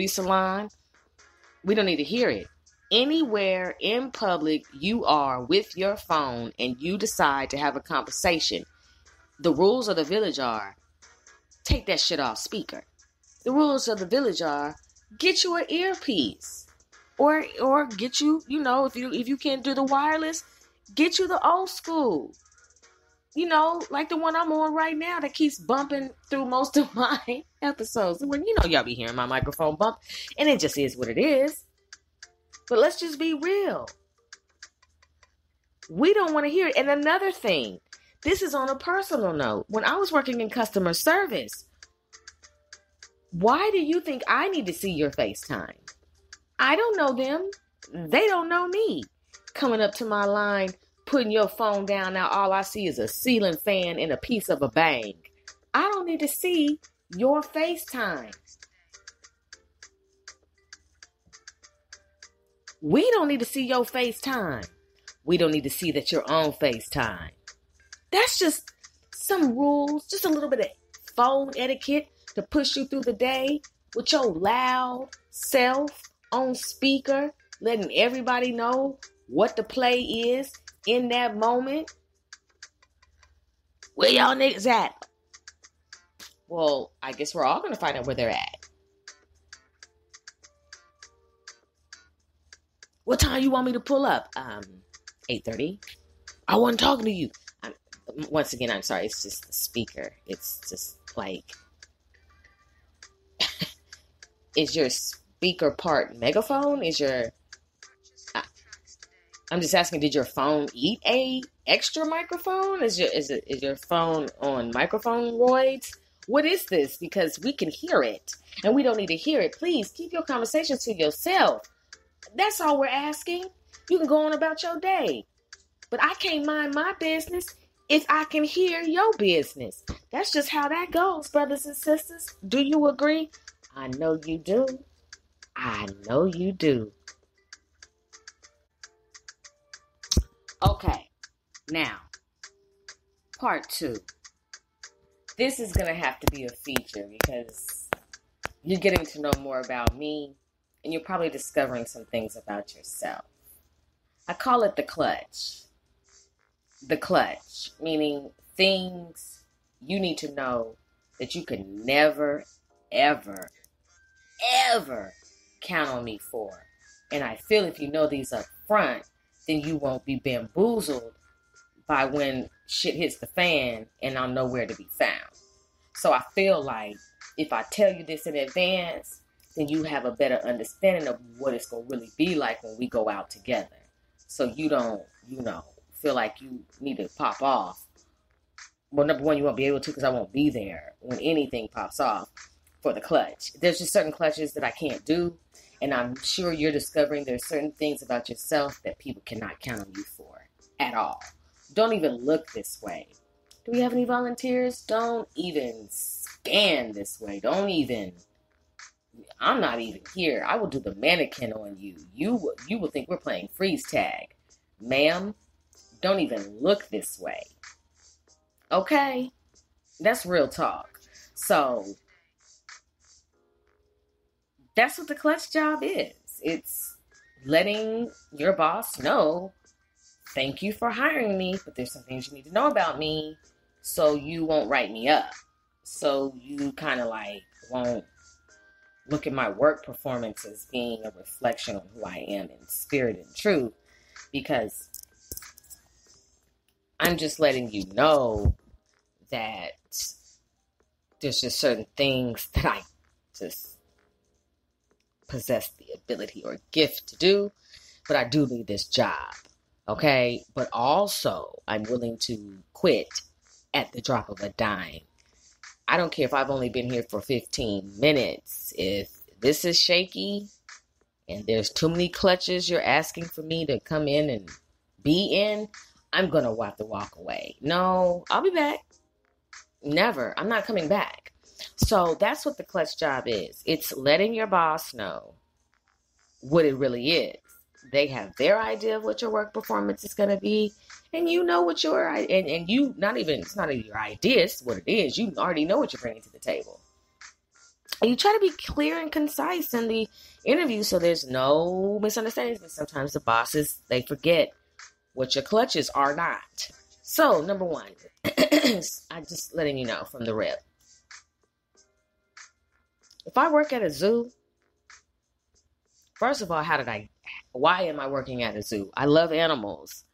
salon. We don't need to hear it. Anywhere in public you are with your phone and you decide to have a conversation, the rules of the village are take that shit off speaker. The rules of the village are get you an earpiece or get you, if you can't do the wireless, get you the old school. Like the one I'm on right now that keeps bumping through most of my episodes. When y'all be hearing my microphone bump, and it just is what it is. But let's just be real. We don't want to hear it. And another thing, this is on a personal note. When I was working in customer service, why do you think I need to see your FaceTime? I don't know them. They don't know me. Coming up to my line, putting your phone down. Now all I see is a ceiling fan and a piece of a bang. I don't need to see your FaceTime. We don't need to see your FaceTime. We don't need to see that you're on FaceTime. That's just some rules, just a little bit of phone etiquette to push you through the day with your loud self on speaker, letting everybody know what the play is in that moment. Where y'all niggas at? Well, I guess we're all going to find out where they're at. What time you want me to pull up? 8:30. I wasn't talking to you. Once again, I'm sorry. It's just the speaker. It's just like, is your speaker part megaphone? I'm just asking, did your phone eat a extra microphone? Is your phone on microphone roids? What is this? Because we can hear it and we don't need to hear it. Please keep your conversations to yourself. That's all we're asking. You can go on about your day. But I can't mind my business if I can hear your business. That's just how that goes, brothers and sisters. Do you agree? I know you do. I know you do. Okay. Now, part 2. This is going to have to be a feature because you're getting to know more about me. And you're probably discovering some things about yourself. I call it the clutch. The clutch, meaning things you need to know that you could never, ever, ever count on me for. And I feel if you know these up front, then you won't be bamboozled by when shit hits the fan and I'm nowhere to be found. So I feel like if I tell you this in advance, then you have a better understanding of what it's going to really be like when we go out together. So you don't, feel like you need to pop off. Well, number one, you won't be able to because I won't be there when anything pops off for the clutch. There's just certain clutches that I can't do. And I'm sure you're discovering there's certain things about yourself that people cannot count on you for at all. Don't even look this way. Do we have any volunteers? Don't even scan this way. I'm not even here. I will do the mannequin on you. You will think we're playing freeze tag. Ma'am, don't even look this way. Okay? That's real talk. So, that's what the clutch job is. It's letting your boss know, thank you for hiring me, but there's some things you need to know about me so you won't write me up. So you kind of like won't look at my work performance as being a reflection on who I am in spirit and truth, because I'm just letting you know that there's just certain things that I just possess the ability or gift to do, but I do need this job. Okay. But also I'm willing to quit at the drop of a dime. I don't care if I've only been here for 15 minutes. If this is shaky and there's too many clutches you're asking for me to come in and be in, I'm going to have to walk away. No, I'll be back. Never. I'm not coming back. So that's what the clutch job is. It's letting your boss know what it really is. They have their idea of what your work performance is going to be. And you know what and you, it's not even your idea, it's what it is. You already know what you're bringing to the table. And you try to be clear and concise in the interview so there's no misunderstandings. But sometimes the bosses, they forget what your clutches are not. So, number one, I'm just letting you know from the rip. If I work at a zoo, first of all, why am I working at a zoo? I love animals.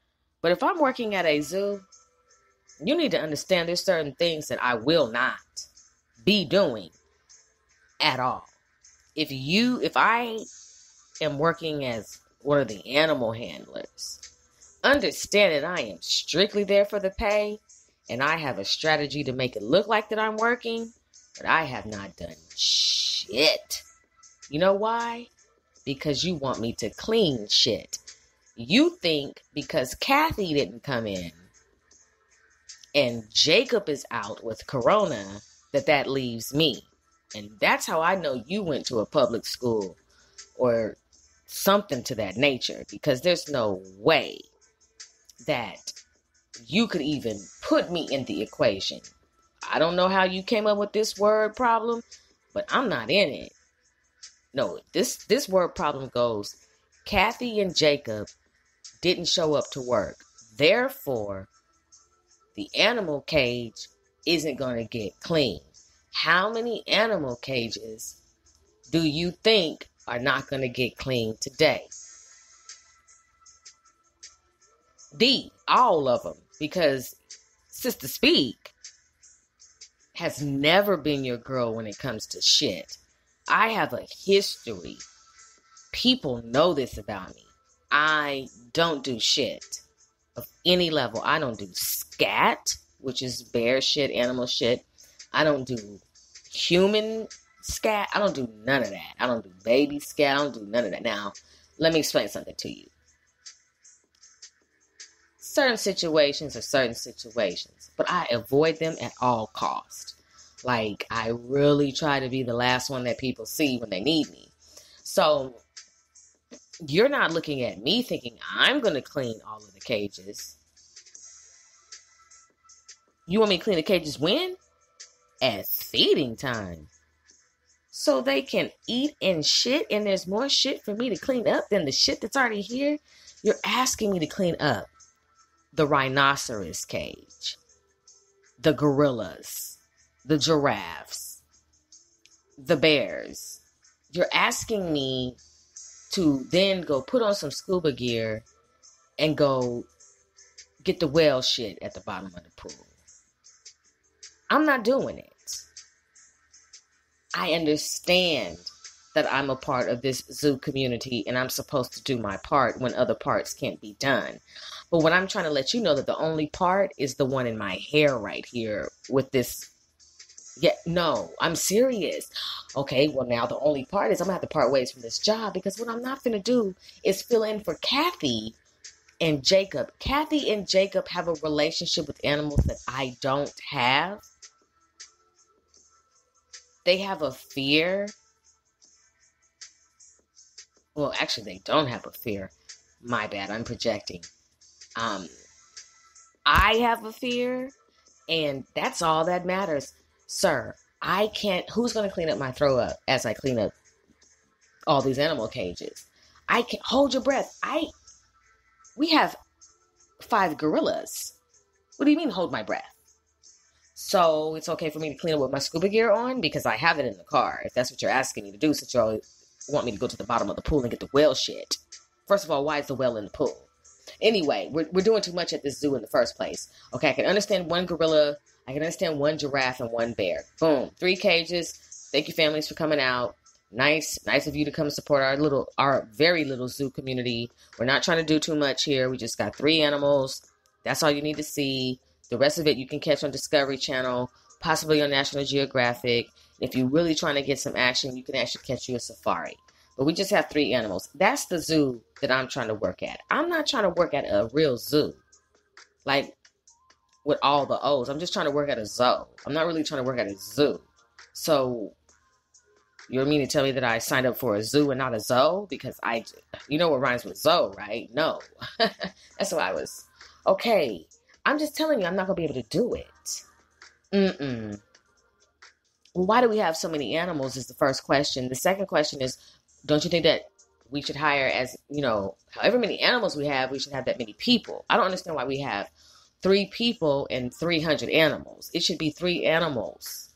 But if I'm working at a zoo, you need to understand there's certain things that I will not be doing at all. If I am working as one of the animal handlers, understand that I am strictly there for the pay, and I have a strategy to make it look like that I'm working, but I have not done shit. You know why? Because you want me to clean shit. You think because Kathy didn't come in and Jacob is out with Corona, that leaves me. And that's how I know you went to a public school or something to that nature, because there's no way that you could even put me in the equation. I don't know how you came up with this word problem, but I'm not in it. No, this word problem goes, Kathy and Jacob didn't show up to work. Therefore, the animal cage isn't going to get clean. How many animal cages do you think are not going to get cleaned today? All of them. Because Sister Speak has never been your girl when it comes to shit. I have a history. People know this about me. I don't do shit of any level. I don't do scat, which is bear shit, animal shit. I don't do human scat. I don't do none of that. I don't do baby scat. I don't do none of that. Now, let me explain something to you. Certain situations are certain situations, but I avoid them at all costs. Like, I really try to be the last one that people see when they need me. So, you're not looking at me thinking I'm going to clean all of the cages. You want me to clean the cages when? At feeding time. So they can eat and shit, and there's more shit for me to clean up than the shit that's already here. You're asking me to clean up the rhinoceros cage, the gorillas, the giraffes, the bears. You're asking me to then go put on some scuba gear and go get the whale shit at the bottom of the pool. I'm not doing it. I understand that I'm a part of this zoo community and I'm supposed to do my part when other parts can't be done. But what I'm trying to let you know that the only part is the one in my hair right here with this. Yeah, no, I'm serious. Okay, well now the only part is I'm going to have to part ways from this job, because what I'm not going to do is fill in for Kathy and Jacob. Kathy and Jacob have a relationship with animals that I don't have. They have a fear. Well, actually, they don't have a fear. My bad, I'm projecting. I have a fear, and that's all that matters. Sir, I can't. Who's going to clean up my throw up as I clean up all these animal cages? I can't. Hold your breath. We have 5 gorillas. What do you mean, hold my breath? So it's okay for me to clean up with my scuba gear on because I have it in the car. If that's what you're asking me to do, since you want me to go to the bottom of the pool and get the whale shit. First of all, why is the whale in the pool? Anyway, we're doing too much at this zoo in the first place. Okay, I can understand one gorilla, I can understand one giraffe and one bear. Boom, 3 cages. Thank you, families, for coming out. Nice of you to come support our very little zoo community. We're not trying to do too much here. We just got 3 animals. That's all you need to see. The rest of it you can catch on Discovery Channel, possibly on National Geographic. If you're really trying to get some action, you can actually catch you a safari. But we just have 3 animals. That's the zoo that I'm trying to work at. I'm not trying to work at a real zoo, like with all the O's. I'm just trying to work at a zoo. I'm not really trying to work at a zoo. So you mean to tell me that I signed up for a zoo and not a zoo? Because you know what rhymes with zoo, right? No. That's why I was, okay. I'm just telling you, I'm not going to be able to do it. Well, why do we have so many animals is the first question. The second question is, don't you think that we should hire, as, however many animals we should have that many people? I don't understand why we have 3 people and 300 animals. It should be 3 animals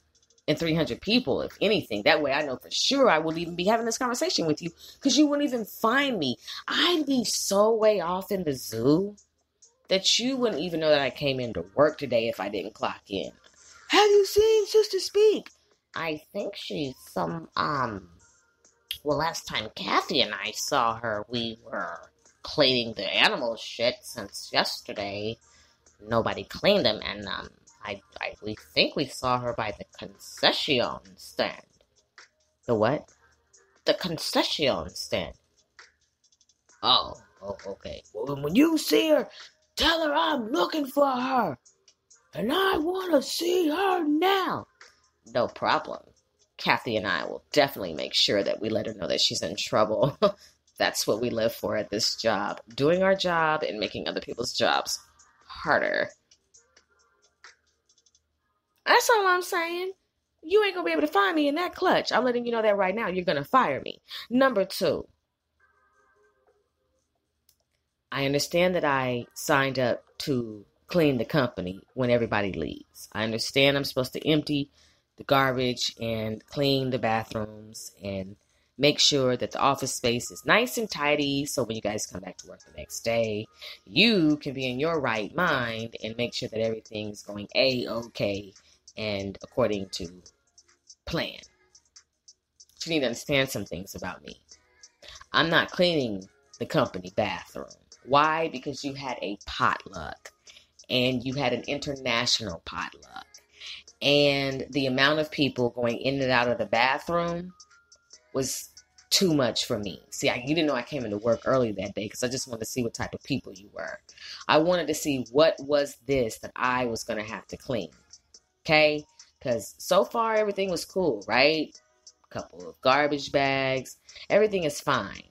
and 300 people, if anything. That way I know for sure I wouldn't even be having this conversation with you, because you wouldn't even find me. I'd be so way off in the zoo that you wouldn't even know that I came into work today if I didn't clock in. Have you seen Sister Speak? I think she's well, last time Kathy and I saw her, we were cleaning the animal shit since yesterday. Nobody cleaned them, and we think we saw her by the concession stand. The what? The concession stand. Oh, okay. Well, when you see her, tell her I'm looking for her, and I want to see her now. No problem. Kathy and I will definitely make sure that we let her know that she's in trouble. That's what we live for at this job. Doing our job and making other people's jobs harder. That's all I'm saying. You ain't going to be able to find me in that clutch. I'm letting you know that right now. You're going to fire me. Number 2. I understand that I signed up to clean the company when everybody leaves. I understand I'm supposed to empty the garbage and clean the bathrooms and make sure that the office space is nice and tidy, so when you guys come back to work the next day, you can be in your right mind and make sure that everything's going A-okay and according to plan. But you need to understand some things about me. I'm not cleaning the company bathroom. Why? Because you had a potluck, and you had an international potluck. And the amount of people going in and out of the bathroom was too much for me. See, you didn't know I came into work early that day because I just wanted to see what type of people you were. I wanted to see what was this that I was going to have to clean. Okay? Because so far everything was cool, right? A couple of garbage bags. Everything is fine.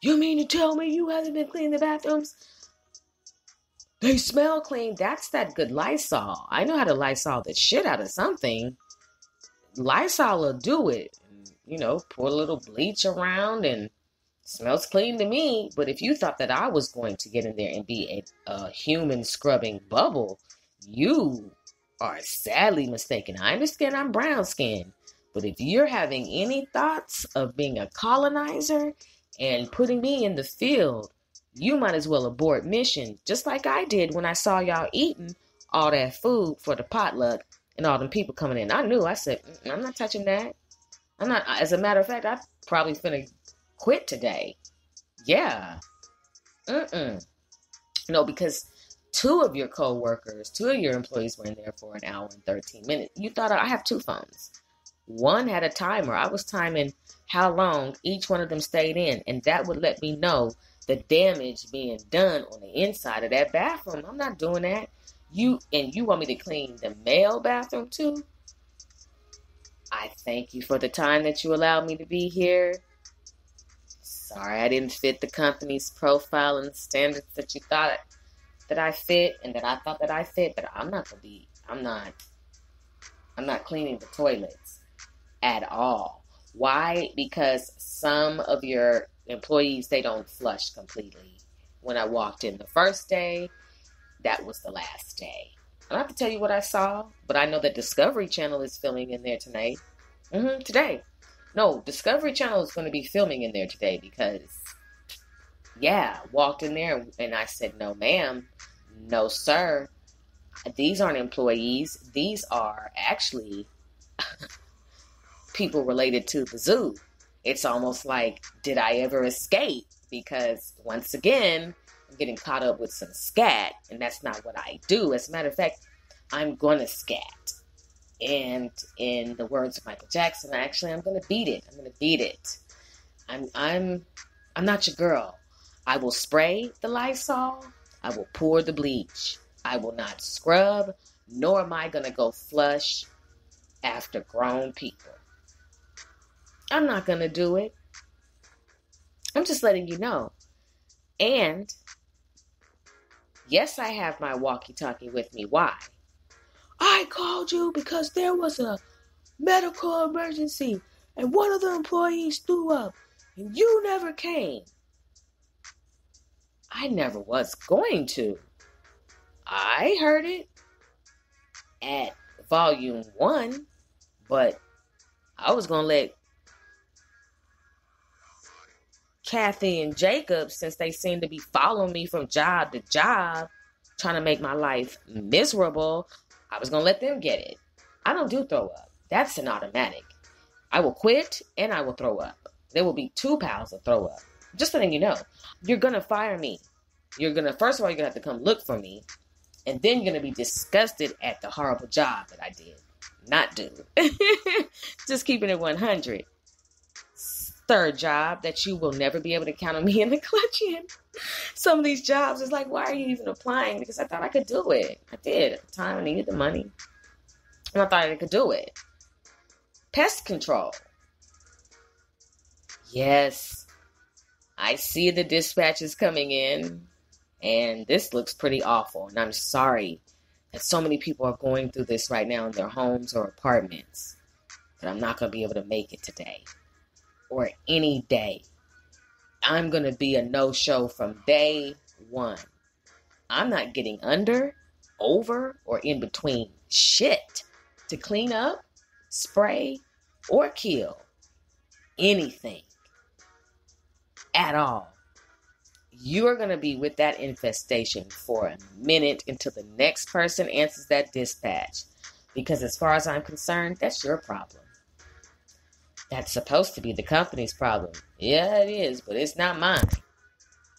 You mean to tell me you haven't been cleaning the bathrooms? They smell clean. That's that good Lysol. I know how to Lysol the shit out of something. Lysol will do it. Pour a little bleach around and smells clean to me. But if you thought that I was going to get in there and be a human scrubbing bubble, you are sadly mistaken. I understand I'm brown skinned. But if you're having any thoughts of being a colonizer and putting me in the field, you might as well abort mission, just like I did when I saw y'all eating all that food for the potluck and all them people coming in. I said, I'm not touching that. I'm not. As a matter of fact, I probably finna quit today. Yeah. No, because 2 of your co-workers, 2 of your employees were in there for an hour and 13 minutes. You thought I have 2 phones. One had a timer. I was timing how long each one of them stayed in, and that would let me know the damage being done on the inside of that bathroom. I'm not doing that. You want me to clean the male bathroom too? I thank you for the time that you allowed me to be here. Sorry I didn't fit the company's profile and standards that you thought that I fit and that I thought that I fit, but I'm not cleaning the toilets at all. Why? Because some of your employees, they don't flush completely. When I walked in the first day, that was the last day. I don't have to tell you what I saw, but I know that Discovery Channel is filming in there tonight. Today. No, Discovery Channel is going to be filming in there today because Yeah, walked in there and I said, no, ma'am, no, sir. These aren't employees. These are actually people related to the zoo. It's almost like, did I ever escape? Because once again, I'm getting caught up with some scat, and that's not what I do. As a matter of fact, I'm gonna scat. And in the words of Michael Jackson, I'm gonna beat it. I'm gonna beat it. I'm not your girl. I will spray the Lysol. I will pour the bleach. I will not scrub, nor am I gonna go flush after grown people. I'm not gonna do it. I'm just letting you know. And yes, I have my walkie-talkie with me. Why? I called you because there was a medical emergency and one of the employees threw up and you never came. I never was going to. I heard it at volume 1, but I was going to let Kathy and Jacob, since they seem to be following me from job to job, trying to make my life miserable, I was going to let them get it. I don't do throw up. That's an automatic. I will quit and I will throw up. There will be 2 pounds of throw up. Just letting you know. You're going to fire me. First of all, you're going to have to come look for me. And then you're going to be disgusted at the horrible job that I did not do. Just keeping it 100. Third job that you will never be able to count on me in the clutch in. Some of these jobs is like, why are you even applying? Because I thought I could do it. I did. At the time, I needed the money. And I thought I could do it. Pest control. Yes. I see the dispatches coming in. And this looks pretty awful. And I'm sorry that so many people are going through this right now in their homes or apartments. But I'm not going to be able to make it today. Or any day. I'm going to be a no-show from day 1. I'm not getting under, over, or in between shit to clean up, spray, or kill anything at all. You are going to be with that infestation for a minute until the next person answers that dispatch. Because as far as I'm concerned, that's your problem. That's supposed to be the company's problem. Yeah, it is, but it's not mine.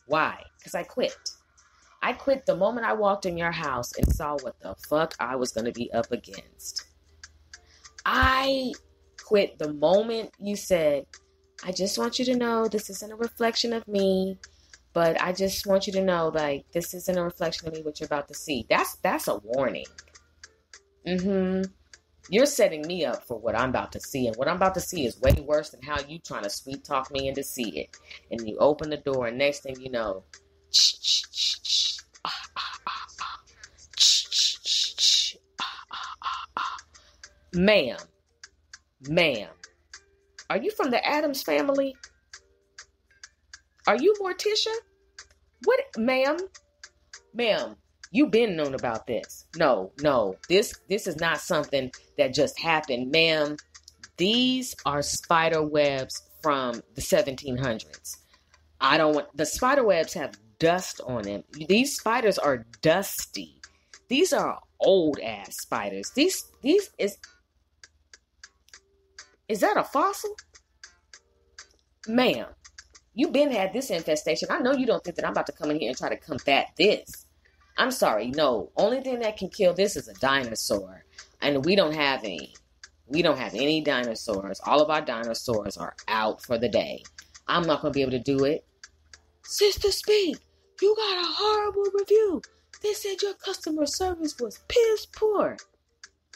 Why? Because I quit. I quit the moment I walked in your house and saw what the fuck I was going to be up against. I quit the moment you said, I just want you to know this isn't a reflection of me, but I just want you to know, like, this isn't a reflection of me, what you're about to see. That's a warning. You're setting me up for what I'm about to see. And what I'm about to see is way worse than how you trying to sweet talk me into see it. And you open the door and next thing you know, Ma'am, are you from the Addams family? Are you Morticia? What, ma'am, you've been known about this. No, this is not something that just happened, ma'am. These are spider webs from the 1700s. The spider webs have dust on them. These spiders are dusty. These are old ass spiders. Is that a fossil? Ma'am, you've been had this infestation. I know you don't think that I'm about to come in here and try to combat this. I'm sorry, no. Only thing that can kill this is a dinosaur. And we don't have any. We don't have any dinosaurs. All of our dinosaurs are out for the day. I'm not going to be able to do it. Sister Speak, you got a horrible review. They said your customer service was piss poor.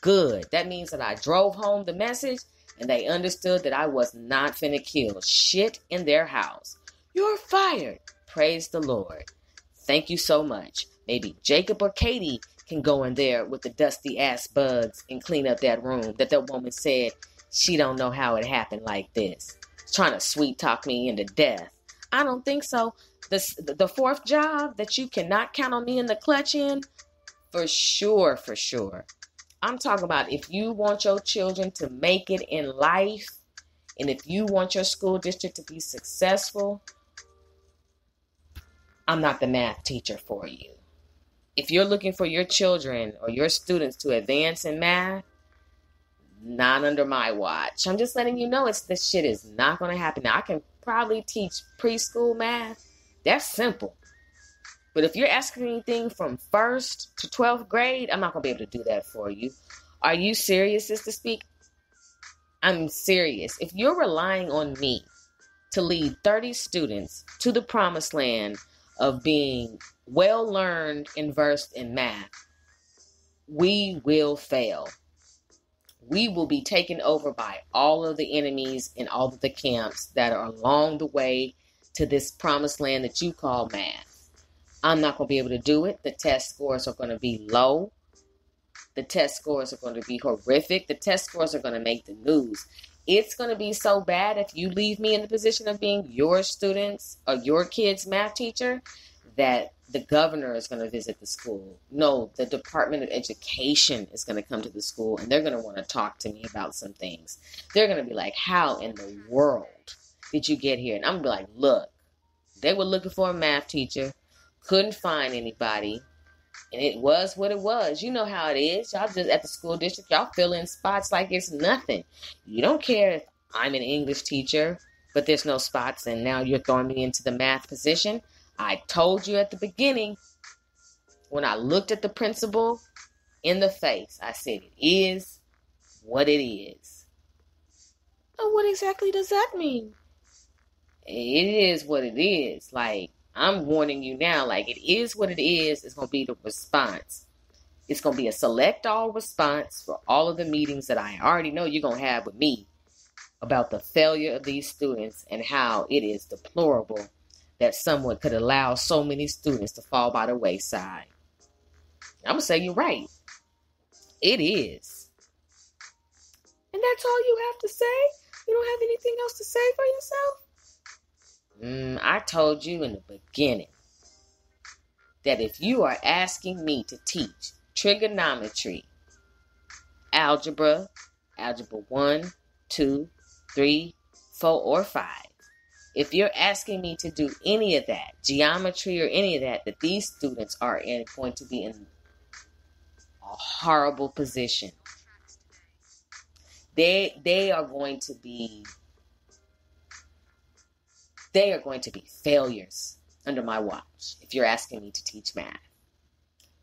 Good. That means that I drove home the message and they understood that I was not finna kill shit in their house. You're fired. Praise the Lord. Thank you so much. Maybe Jacob or Katie can go in there with the dusty ass bugs and clean up that room that woman said she don't know how it happened like this. Trying to sweet talk me into death. I don't think so. The fourth job that you cannot count on me in the clutch in, for sure. I'm talking about if you want your children to make it in life and if you want your school district to be successful, I'm not the math teacher for you. If you're looking for your children or your students to advance in math, not under my watch. I'm just letting you know this shit is not going to happen. Now, I can probably teach preschool math. That's simple. But if you're asking anything from 1st to 12th grade, I'm not going to be able to do that for you. Are you serious, Sister Speak? I'm serious. If you're relying on me to lead 30 students to the promised land of being well learned and versed in math, we will fail. We will be taken over by all of the enemies and all of the camps that are along the way to this promised land that you call math. I'm not going to be able to do it. The test scores are going to be low. The test scores are going to be horrific. The test scores are going to make the news. It's going to be so bad if you leave me in the position of being your students or your kid's math teacher that the governor is going to visit the school. No, the Department of Education is going to come to the school and they're going to want to talk to me about some things. They're going to be like, how in the world did you get here? And I'm going to be like, look, they were looking for a math teacher. Couldn't find anybody. And it was what it was. You know how it is. Y'all just at the school district, y'all fill in spots like it's nothing. You don't care if I'm an English teacher, but there's no spots and now you're throwing me into the math position. I told you at the beginning, when I looked at the principal in the face, I said, it is what it is. But what exactly does that mean? It is what it is. Like, I'm warning you now, like it is what it is. It's going to be the response. It's going to be a select all response for all of the meetings that I already know you're going to have with me about the failure of these students and how it is deplorable that someone could allow so many students to fall by the wayside. I'm going to say you're right. It is. And that's all you have to say? You don't have anything else to say for yourself? I told you in the beginning that if you are asking me to teach trigonometry, algebra 1, 2, 3, 4, or 5, if you're asking me to do any of that, geometry or any of that these students are going to be in a horrible position. They are going to be failures under my watch if you're asking me to teach math.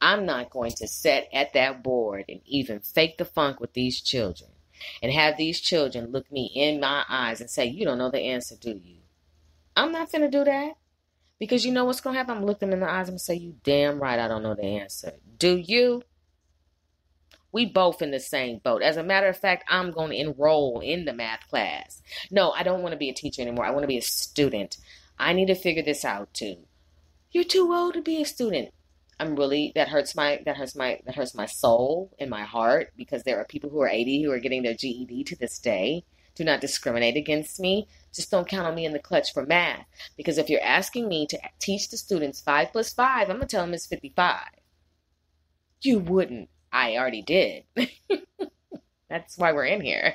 I'm not going to sit at that board and even fake the funk with these children and have these children look me in my eyes and say, you don't know the answer, do you? I'm not finna do that because you know what's going to happen? I'm going to look them in the eyes and say, you damn right I don't know the answer. Do you? We both in the same boat. As a matter of fact, I'm going to enroll in the math class. No, I don't want to be a teacher anymore. I want to be a student. I need to figure this out too. You're too old to be a student. That hurts my soul and my heart because there are people who are 80 who are getting their GED to this day. Do not discriminate against me. Just don't count on me in the clutch for math. Because if you're asking me to teach the students 5 plus 5, I'm going to tell them it's 55. You wouldn't. I already did. That's why we're in here.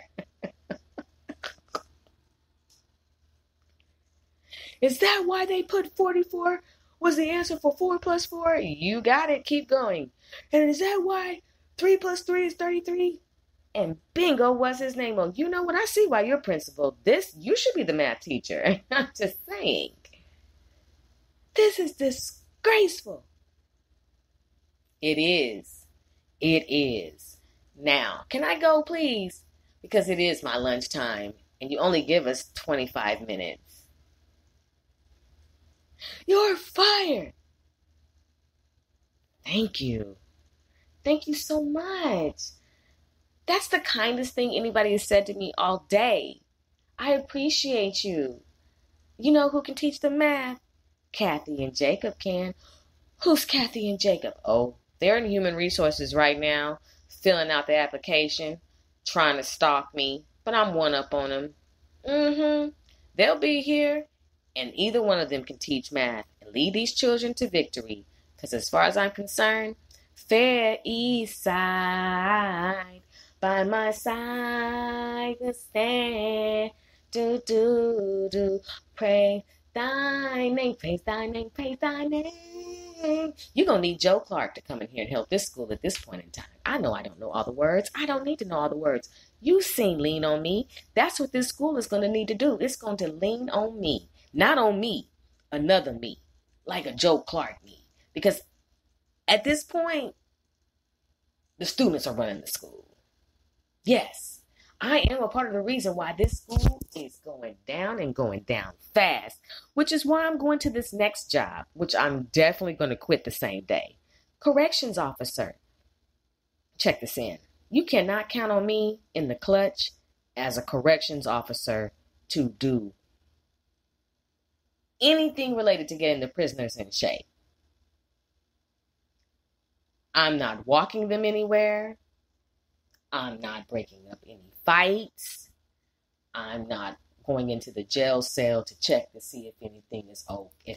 Is that why they put 44 was the answer for 4 plus 4? You got it. Keep going. And is that why 3 plus 3 is 33? And bingo was his name. Well, you know what? I see why you're principal. You should be the math teacher. I'm just saying. This is disgraceful. It is. It is. Now, can I go, please? Because it is my lunchtime, and you only give us 25 minutes. You're fired. Thank you. Thank you so much. That's the kindest thing anybody has said to me all day. I appreciate you. You know who can teach the math? Kathy and Jacob can. Who's Kathy and Jacob? Oh, they're in human resources right now, filling out the application, trying to stalk me, but I'm one up on them. They'll be here, and either one of them can teach math and lead these children to victory. Because as far as I'm concerned, Fair East Side, by my side will stand, do, do, do, pray thy name, praise thy name, praise thy name. You're going to need Joe Clark to come in here and help this school at this point in time. I know I don't know all the words. I don't need to know all the words. You sing Lean on Me. That's what this school is going to need to do. It's going to lean on me. Not on me, another me, like a Joe Clark me. Because at this point, the students are running the school. Yes, I am a part of the reason why this school is going down and going down fast, which is why I'm going to this next job, which I'm definitely going to quit the same day. Corrections officer. Check this in. You cannot count on me in the clutch as a corrections officer to do anything related to getting the prisoners in shape. I'm not walking them anywhere. I'm not breaking up any fights. I'm not going into the jail cell to check to see if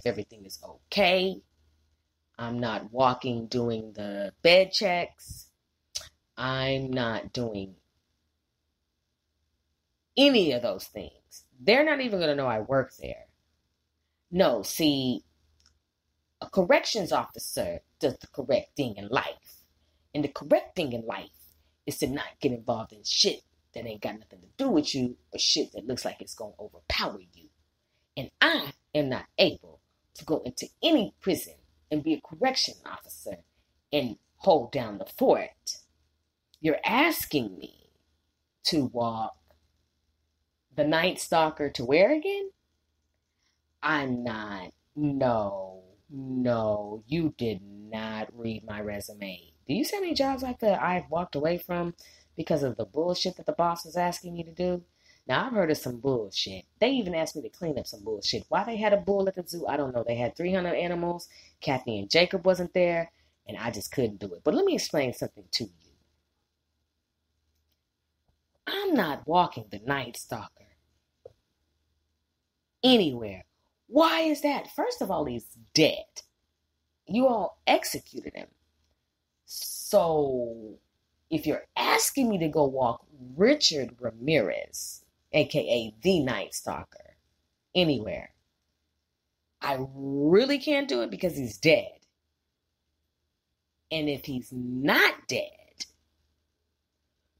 everything is okay. I'm not doing the bed checks. I'm not doing any of those things. They're not even going to know I work there. No, see, a corrections officer does the correct thing in life. And the correct thing in life is to not get involved in shit that ain't got nothing to do with you or shit that looks like it's going to overpower you. And I am not able to go into any prison and be a correction officer and hold down the fort. You're asking me to walk the Night Stalker to where again? I'm not. No, you did not read my resume. Do you see how many jobs like that I've walked away from because of the bullshit that the boss was asking me to do? Now, I've heard of some bullshit. They even asked me to clean up some bullshit. Why they had a bull at the zoo, I don't know. They had 300 animals. Kathy and Jacob wasn't there, and I just couldn't do it. But let me explain something to you. I'm not walking the Night Stalker anywhere. Why is that? First of all, he's dead. You all executed him. So, if you're asking me to go walk Richard Ramirez, aka the Night Stalker, anywhere, I really can't do it because he's dead. And if he's not dead,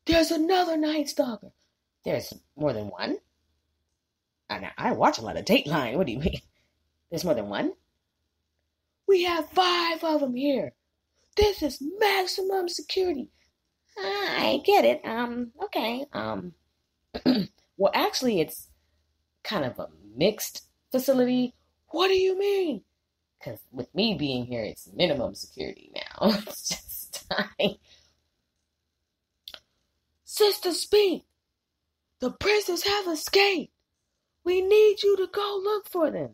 there's another Night Stalker. There's more than one. I watch a lot of Dateline. What do you mean? There's more than one? We have 5 of them here. This is maximum security. I get it. Okay. Well, actually, it's kind of a mixed facility. What do you mean? Because with me being here, it's minimum security now. It's just time. Sister, speak. The prisoners have escaped. We need you to go look for them.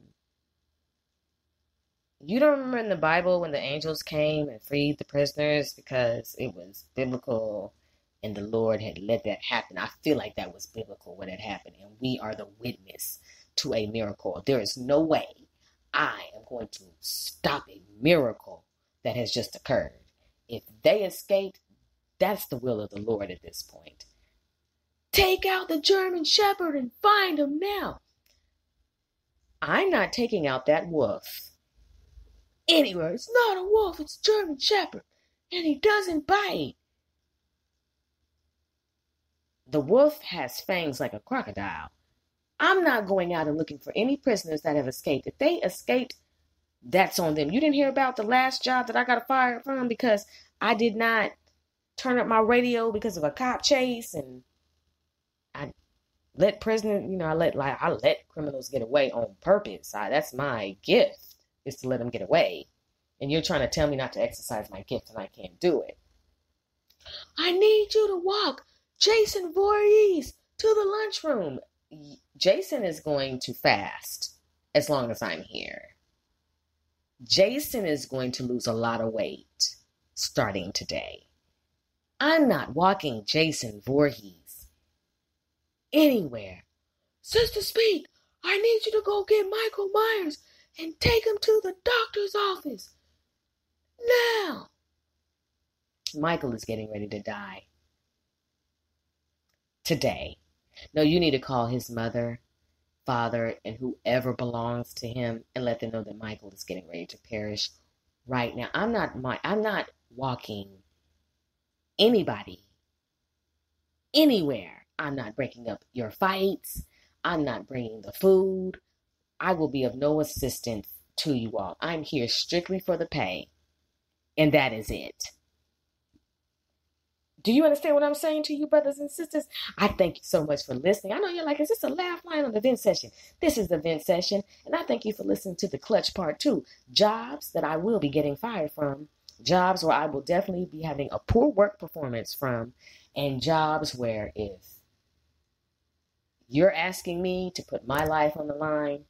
You don't remember in the Bible when the angels came and freed the prisoners because it was biblical and the Lord had let that happen? I feel like that was biblical when it happened, and we are the witness to a miracle. There is no way I am going to stop a miracle that has just occurred. If they escaped, that's the will of the Lord at this point. Take out the German Shepherd and find him now. I'm not taking out that wolf. Anywhere, it's not a wolf, it's a German Shepherd. And he doesn't bite. The wolf has fangs like a crocodile. I'm not going out and looking for any prisoners that have escaped. If they escaped, that's on them. You didn't hear about the last job that I got fired from because I did not turn up my radio because of a cop chase, and I let I let criminals get away on purpose. That's my gift, is to let them get away. And you're trying to tell me not to exercise my gift, and I can't do it. I need you to walk Jason Voorhees to the lunchroom. Jason is going to fast as long as I'm here. Jason is going to lose a lot of weight starting today. I'm not walking Jason Voorhees anywhere. Sister, speak. I need you to go get Michael Myers and take him to the doctor's office. Now. Michael is getting ready to die. Today. No, you need to call his mother Father and whoever belongs to him, and let them know that Michael is getting ready to perish right now. I'm not walking anybody anywhere. I'm not breaking up your fights. I'm not bringing the food. I will be of no assistance to you all. I'm here strictly for the pay, and that is it. Do you understand what I'm saying to you, brothers and sisters? I thank you so much for listening. I know you're like, is this a laugh line on the vent session? This is the vent session, and I thank you for listening to the clutch part 2. Jobs that I will be getting fired from, jobs where I will definitely be having a poor work performance from, and jobs where if you're asking me to put my life on the line,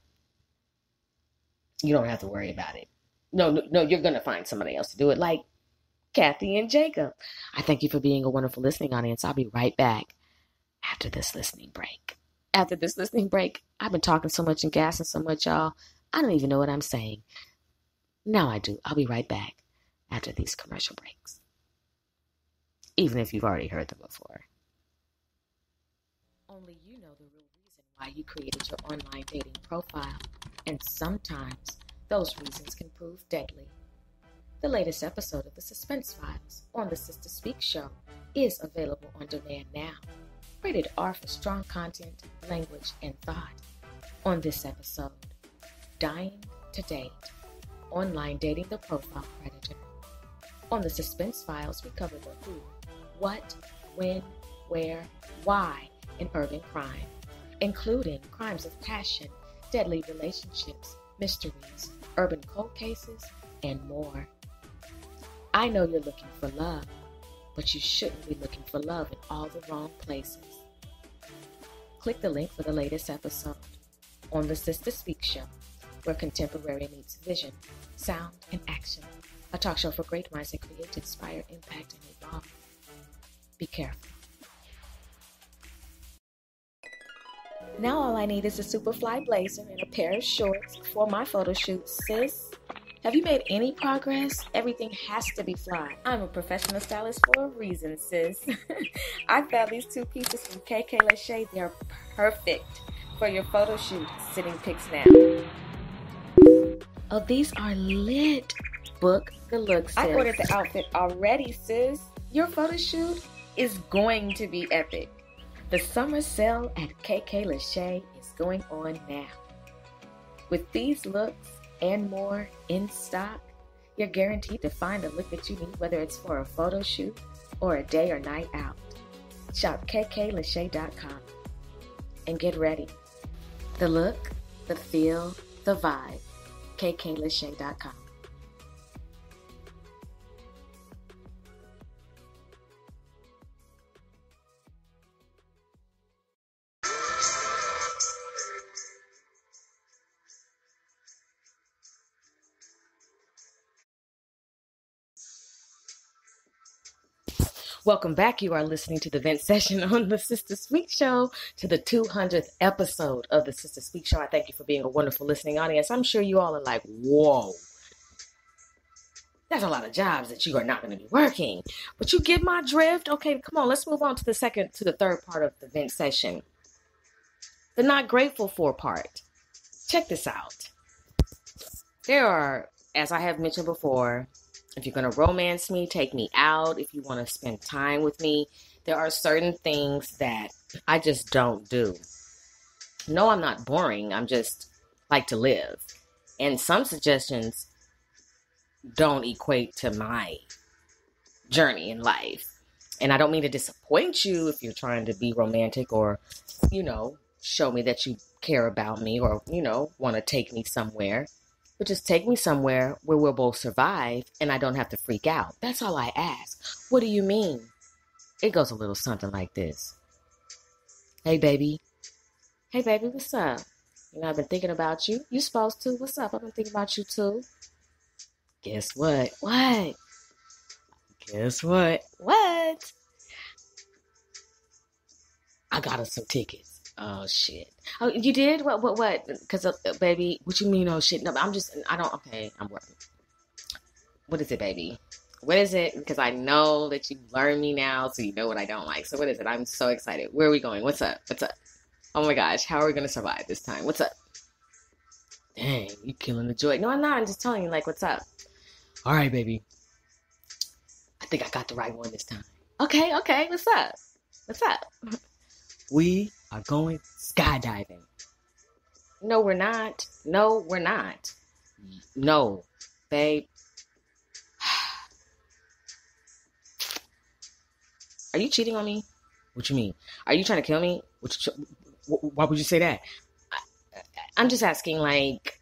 you don't have to worry about it. No, you're going to find somebody else to do it, like Kathy and Jacob. I thank you for being a wonderful listening audience. I'll be right back after this listening break. After this listening break, I've been talking so much and gassing so much, y'all. I don't even know what I'm saying. Now I do. I'll be right back after these commercial breaks. Even if you've already heard them before. Only you know the real reason why you created your online dating profile. And sometimes those reasons can prove deadly. The latest episode of the Suspense Files on the Sister Speak Show is available on demand now. Rated R for strong content, language, and thought. On this episode, Dying to Date, Online Dating the Profile Predator. On the Suspense Files, we cover the who, what, when, where, why in urban crime, including crimes of passion, deadly relationships, mysteries, urban cold cases, and more. I know you're looking for love, but you shouldn't be looking for love in all the wrong places. Click the link for the latest episode on the Sister Speak Show, where contemporary meets vision, sound, and action. A talk show for great minds that create, inspire, impact, and evolve. Be careful. Now all I need is a Superfly blazer and a pair of shorts for my photo shoot, sis. Have you made any progress? Everything has to be fly. I'm a professional stylist for a reason, sis. I found these 2 pieces from KK Lachey. They're perfect for your photo shoot. Sitting pics now. Oh, these are lit. Book the look, sis. I ordered the outfit already, sis. Your photo shoot is going to be epic. The summer sale at KK Lachey is going on now. With these looks and more in stock, you're guaranteed to find the look that you need, whether it's for a photo shoot or a day or night out. Shop kklachey.com and get ready. The look, the feel, the vibe. kklachey.com. Welcome back. You are listening to the Vent Session on the Sister Speak Show, to the 200th episode of the Sister Speak Show. I thank you for being a wonderful listening audience. I'm sure you all are like, whoa, that's a lot of jobs that you are not going to be working. But you get my drift. Okay, come on, let's move on to the third part of the Vent Session. The not grateful for part. Check this out. There are, as I have mentioned before, if you're going to romance me, take me out, if you want to spend time with me, there are certain things that I just don't do. No, I'm not boring. I'm just like to live. And some suggestions don't equate to my journey in life. And I don't mean to disappoint you if you're trying to be romantic or, show me that you care about me or, want to take me somewhere. But just take me somewhere where we'll both survive and I don't have to freak out. That's all I ask. What do you mean? It goes a little something like this. Hey, baby. Hey, baby, what's up? I've been thinking about you. You supposed to. What's up? I've been thinking about you, too. Guess what? What? Guess what? What? I got us some tickets. Oh, shit. Oh, you did? What? Because, baby, what you mean, oh, shit? No, I'm working. What is it, baby? What is it? Because I know that you learned me now, so you know what I don't like. So what is it? I'm so excited. Where are we going? What's up? Oh my gosh, how are we gonna survive this time? What's up? Dang, you killing the joy. Wait, no, I'm not. I'm just telling you, like, what's up? All right, baby. I think I got the right one this time. Okay. What's up? What's up? We are going skydiving. No, we're not. No, we're not. No, babe. Are you cheating on me? What you mean? Are you trying to kill me? Why would you say that? I'm just asking, like,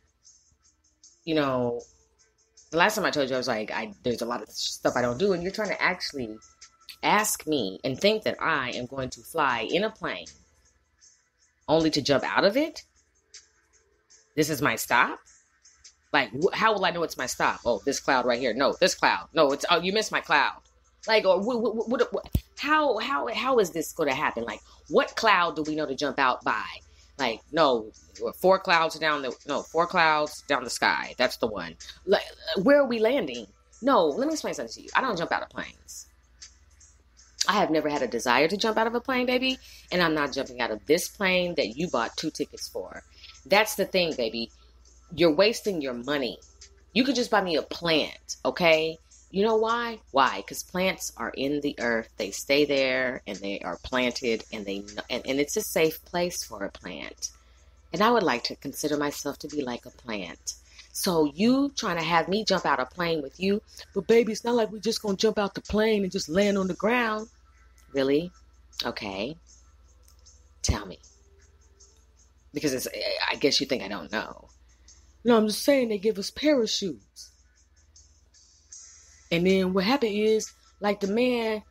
you know, the last time I told you, I was like, there's a lot of stuff I don't do, and you're trying to actually ask me and think that I am going to fly in a plane only to jump out of it? This is my stop? Like, how will I know it's my stop? Oh, this cloud right here. No, this cloud. No, you missed my cloud. Like, or how is this going to happen? Like, what cloud do we know to jump out by? Like, no, 4 clouds down the sky. That's the one. Like, where are we landing? No, let me explain something to you. I don't jump out of planes. I have never had a desire to jump out of a plane, baby. And I'm not jumping out of this plane that you bought 2 tickets for. That's the thing, baby. You're wasting your money. You could just buy me a plant, okay? You know why? Why? Because plants are in the earth. They stay there and they are planted and it's a safe place for a plant. And I would like to consider myself to be like a plant. So you trying to have me jump out a plane with you, but baby, it's not like we're just going to jump out the plane and just land on the ground. Really? Okay. Tell me. Because I guess you think I don't know. No, I'm just saying they give us parachutes. And then what happened is, like the man,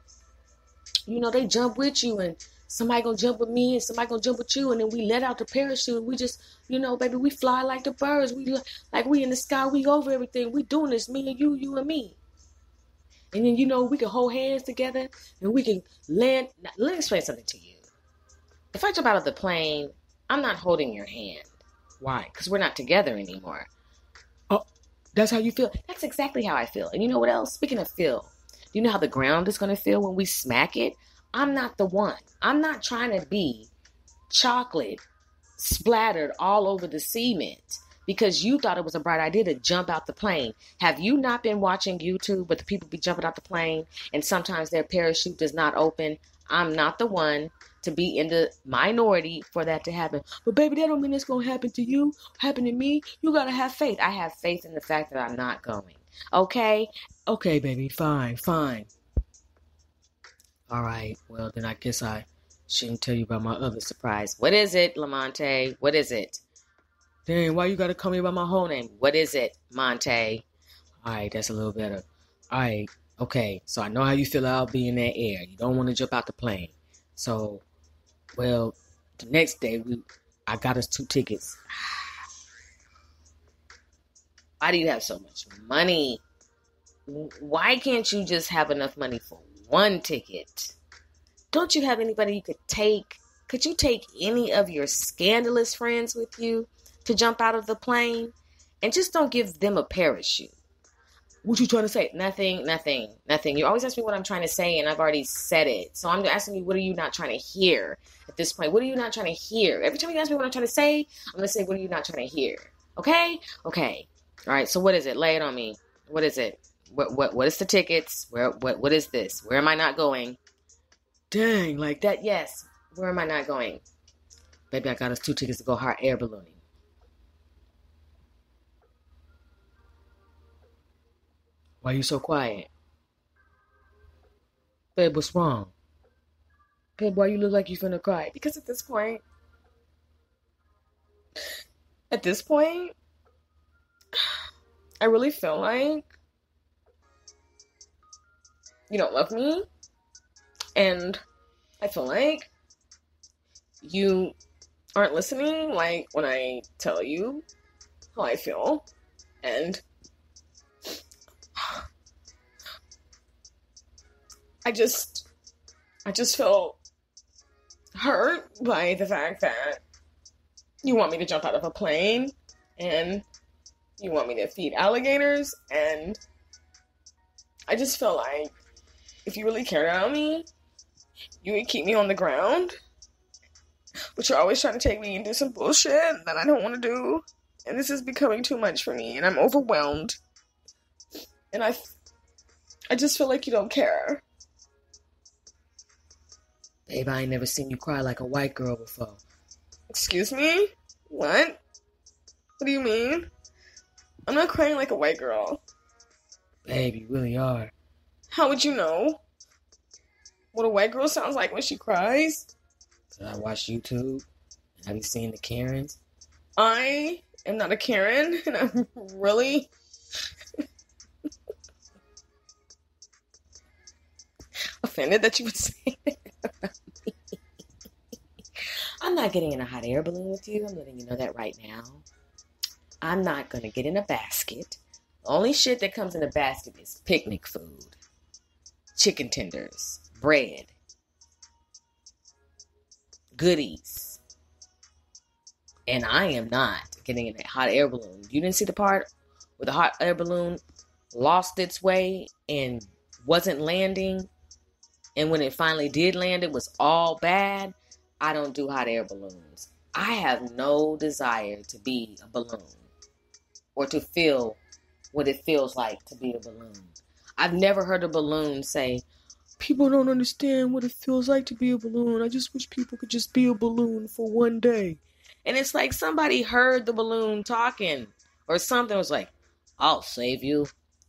they jump with you and somebody gonna jump with me and somebody gonna jump with you. And then we let out the parachute and we just, baby, we fly like the birds. We in the sky, we over everything. We doing this, me and you and me. And then, we can hold hands together and we can land. Now, let me explain something to you. If I jump out of the plane, I'm not holding your hand. Why? Because we're not together anymore. Oh, that's how you feel? That's exactly how I feel. And you know what else? Speaking of feel, you know how the ground is going to feel when we smack it? I'm not the one. I'm not trying to be chocolate splattered all over the cement because you thought it was a bright idea to jump out the plane. Have you not been watching YouTube, but the people be jumping out the plane and sometimes their parachute does not open? I'm not the one to be in the minority for that to happen. But baby, that don't mean it's going to happen to you, happen to me. You got to have faith. I have faith in the fact that I'm not going. Okay? Okay, baby. Fine. All right. Well, then I guess I shouldn't tell you about my other surprise. What is it, Lamonte? What is it? Dang, why you got to call me by my whole name? What is it, Monte? All right, that's a little better. All right. Okay, so I know how you feel out being in that air. You don't want to jump out the plane. So, well, the next day, I got us 2 tickets. Why do you have so much money? Why can't you just have enough money for 1 ticket? Don't you have anybody you could take? Could you take any of your scandalous friends with you to jump out of the plane? And just don't give them a parachute. What you trying to say? Nothing. You always ask me what I'm trying to say, and I've already said it. So I'm asking you, what are you not trying to hear at this point? What are you not trying to hear? Every time you ask me what I'm trying to say, I'm going to say, what are you not trying to hear? Okay? Okay. All right. So what is it? Lay it on me. What is it? What is the tickets? What is this? Where am I not going? Dang, like that. Yes. Where am I not going? Baby, I got us 2 tickets to go hot air ballooning. Why you so quiet? Babe, what's wrong? Babe, why you look like you finna cry? Because at this point, I really feel like you don't love me. And I feel like you aren't listening, like when I tell you how I feel. And I just feel hurt by the fact that you want me to jump out of a plane and you want me to feed alligators, and I just feel like if you really cared about me, you would keep me on the ground But you're always trying to take me and do some bullshit that I don't want to do. And this is becoming too much for me, and I'm overwhelmed. And I just feel like you don't care. Babe, I ain't never seen you cry like a white girl before. Excuse me? What? What do you mean? I'm not crying like a white girl. Babe, you really are. How would you know what a white girl sounds like when she cries? I watch YouTube. Have you seen the Karens? I am not a Karen, and I'm really offended that you would say that. I'm not getting in a hot air balloon with you. I'm letting you know that right now. I'm not going to get in a basket. The only shit that comes in a basket is picnic food, chicken tenders, bread, goodies. And I am not getting in a hot air balloon. You didn't see the part where the hot air balloon lost its way and wasn't landing? And when it finally did land, it was all bad. I don't do hot air balloons. I have no desire to be a balloon or to feel what it feels like to be a balloon. I've never heard a balloon say, people don't understand what it feels like to be a balloon. I just wish people could just be a balloon for one day. And it's like somebody heard the balloon talking or something was like, I'll save you.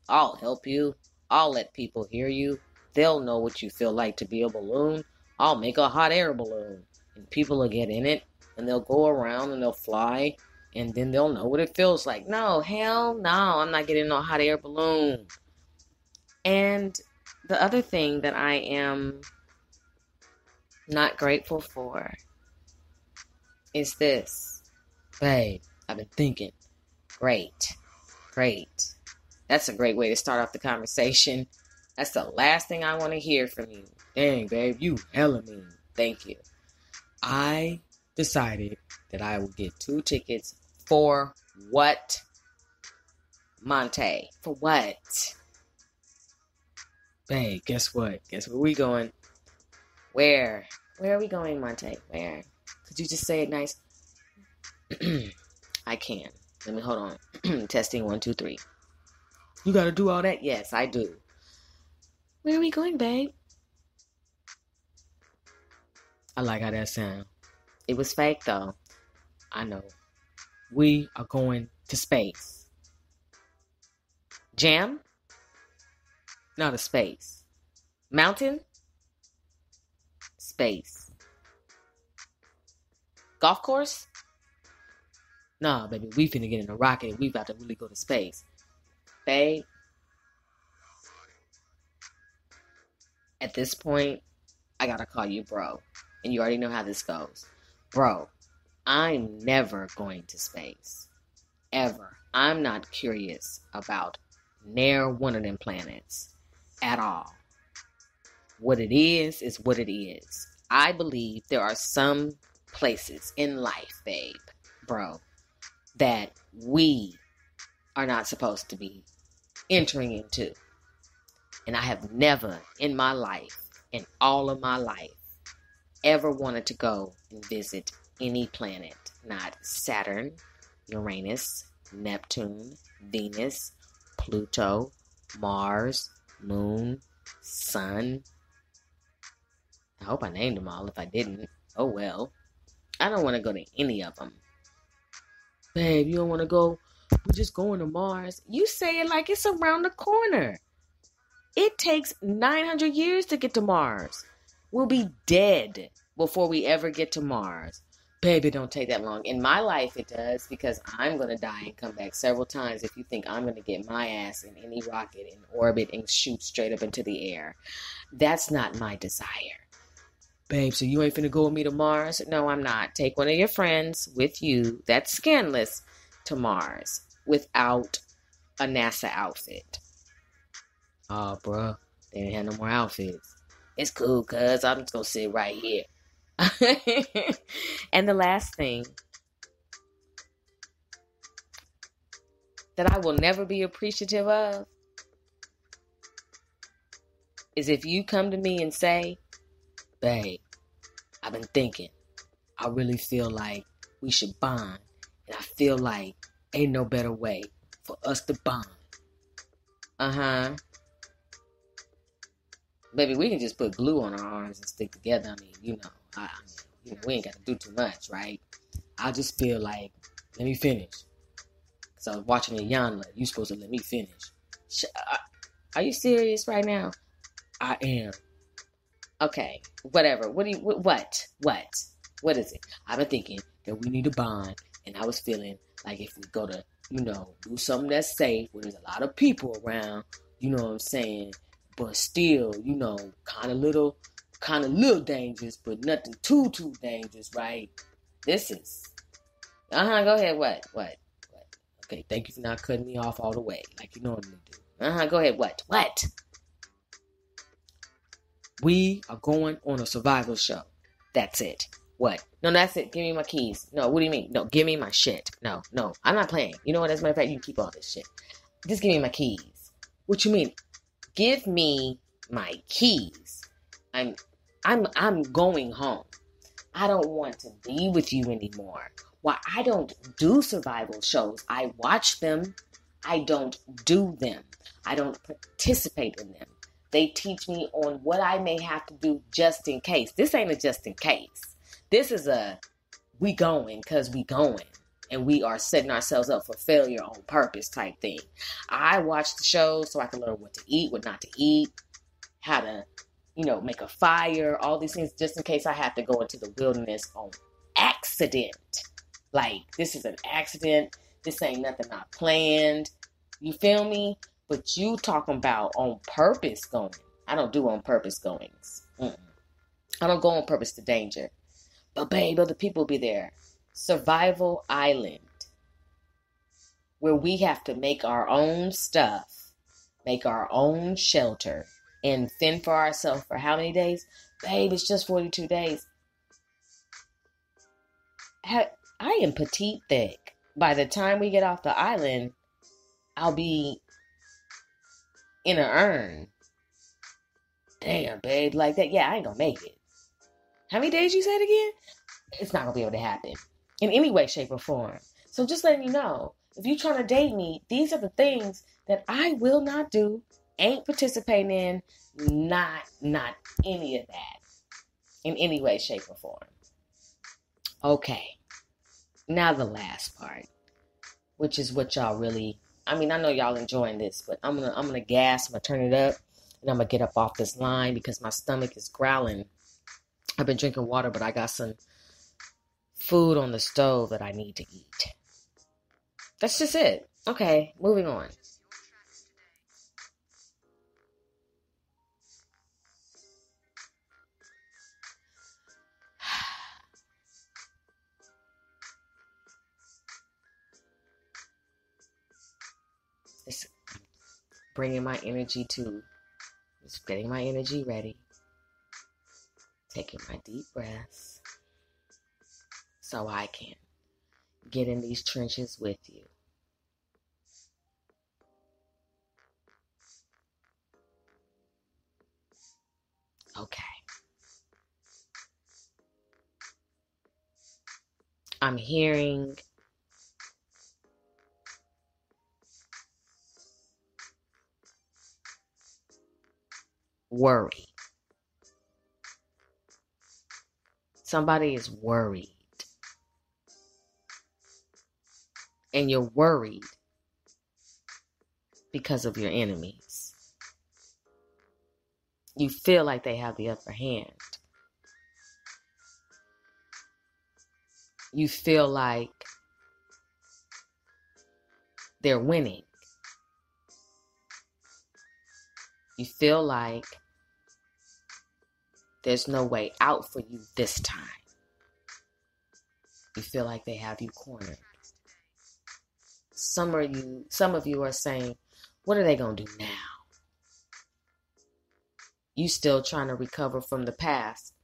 I'll help you. I'll let people hear you. They'll know what you feel like to be a balloon. I'll make a hot air balloon. And people will get in it, and they'll go around, and they'll fly, and then they'll know what it feels like. No, hell no, I'm not getting no hot air balloon. And the other thing that I am not grateful for is this. Babe, I've been thinking. Great. That's a great way to start off the conversation. That's the last thing I want to hear from you. Dang, babe, you hella mean. Thank you. I decided that I would get 2 tickets for what? Monte. For what? Babe, guess what? Guess where we going? Where? Where are we going, Monte? Where? Could you just say it nice? I can. Let me hold on. Testing 1, 2, 3. You gotta do all that? Yes, I do. Where are we going, babe? I like how that sounds. It was fake, though. I know. We are going to space. Jam? No, to space. Mountain? Space. Golf course? Nah, baby, we finna get in a rocket and we about to really go to space. Babe. At this point, I gotta call you bro. And you already know how this goes. Bro, I'm never going to space. Ever. I'm not curious about near one of them planets. At all. What it is what it is. I believe there are some places in life, babe, bro, that we are not supposed to be entering into. And I have never in my life, in all of my life, ever wanted to go and visit any planet. Not Saturn, Uranus, Neptune, Venus, Pluto, Mars, Moon, Sun. I hope I named them all. If I didn't, oh well. I don't want to go to any of them. Babe, you don't want to go? We're just going to Mars. You say it like it's around the corner. It takes 900 years to get to Mars. We'll be dead before we ever get to Mars. Baby, don't take that long. In my life, it does, because I'm going to die and come back several times if you think I'm going to get my ass in any rocket in orbit and shoot straight up into the air. That's not my desire. Babe, so you ain't finna go with me to Mars? No, I'm not. Take one of your friends with you that's skinless to Mars without a NASA outfit. Oh, bruh, they didn't have no more outfits. It's cool, cuz I'm just gonna sit right here. And the last thing that I will never be appreciative of is if you come to me and say, babe, I've been thinking, I really feel like we should bond. And I feel like ain't no better way for us to bond. Uh-huh. Baby, we can just put glue on our arms and stick together. I mean, we ain't got to do too much, right? I just feel like, let me finish. Because I was watching it Yanla. You supposed to let me finish. Are you serious right now? I am. Okay, whatever. What? What is it? I've been thinking that we need a bond, and I was feeling like if we go to, do something that's safe, where there's a lot of people around, you know what I'm saying, but still, kind of little dangerous, but nothing too dangerous, right? This is, go ahead, what? Okay, thank you for not cutting me off all the way, like you normally do. Go ahead, what? We are going on a survival show. That's it. What? No, that's it. Give me my keys. No, what do you mean? No, give me my shit. No, I'm not playing. You know what? As a matter of fact, you can keep all this shit. Just give me my keys. What you mean? Give me my keys. I'm going home. I don't want to be with you anymore. Well, I don't do survival shows. I watch them. I don't do them. I don't participate in them. They teach me on what I may have to do just in case. This ain't a just in case. This is a we going because we going. And we are setting ourselves up for failure on purpose type thing. I watch the shows so I can learn what to eat, what not to eat, how to, make a fire, all these things just in case I have to go into the wilderness on accident. Like, this is an accident. This ain't nothing I planned. You feel me? But you talking about on purpose going. I don't do on purpose goings. I don't go on purpose to danger. But babe, other people be there. Survival Island. Where we have to make our own stuff. Make our own shelter. And fend for ourselves for how many days? Babe, it's just 42 days. I am petite thick. By the time we get off the island, I'll be in an urn. Damn, babe, like that. Yeah, I ain't gonna make it. How many days you said again? It's not gonna be able to happen in any way, shape, or form. So just letting you know, if you're trying to date me, these are the things that I will not do, ain't participating in, not any of that in any way, shape, or form. Okay. Now the last part, which is what y'all really, I know y'all enjoying this, but I'm gonna gas, I'm gonna turn it up, and I'm gonna get up off this line because my stomach is growling. I've been drinking water, but I got some food on the stove that I need to eat. That's just it. Okay, moving on. It's bringing my energy to, just getting my energy ready. Taking my deep breaths so I can get in these trenches with you. Okay. I'm hearing worry. Somebody is worried. And you're worried because of your enemies. You feel like they have the upper hand. You feel like they're winning. You feel like there's no way out for you this time. You feel like they have you cornered. Some of you are saying, what are they going to do now? You still trying to recover from the past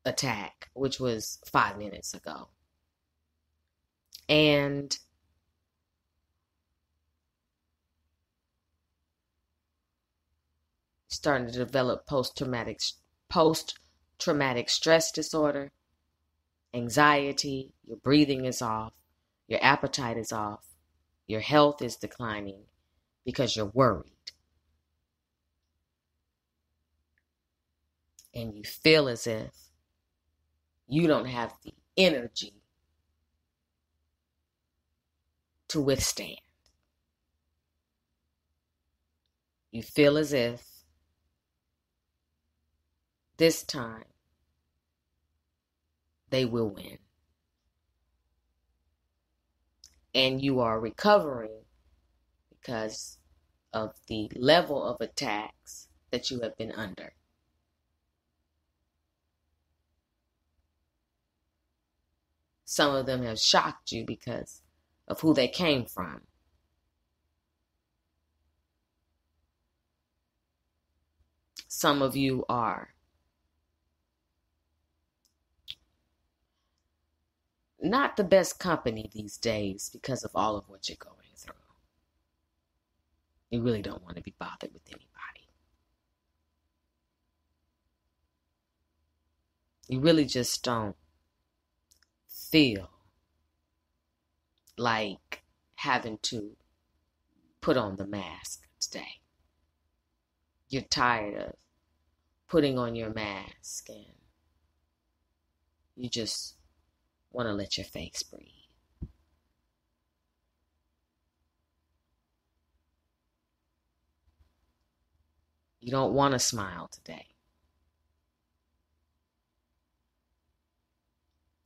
attack, which was 5 minutes ago. And starting to develop post-traumatic stress disorder. anxiety, your breathing is off, your appetite is off, your health is declining because you're worried. And you feel as if you don't have the energy to withstand. You feel as if this time they will win. And you are recovering because of the level of attacks that you have been under. Some of them have shocked you because of who they came from. Some of you are not the best company these days because of all of what you're going through. You really don't want to be bothered with anybody. You really just don't feel like having to put on the mask today. You're tired of putting on your mask and you just want to let your face breathe. You don't want to smile today.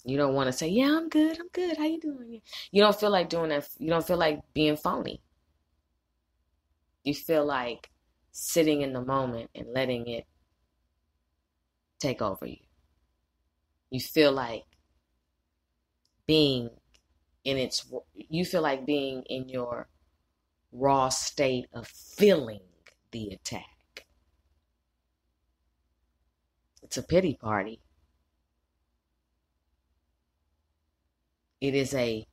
You don't want to say, yeah, I'm good. How you doing? You don't feel like doing that. You don't feel like being phony. You feel like sitting in the moment and letting it take over you. You feel like being in your raw state of feeling the attack. It's a pity party. It is a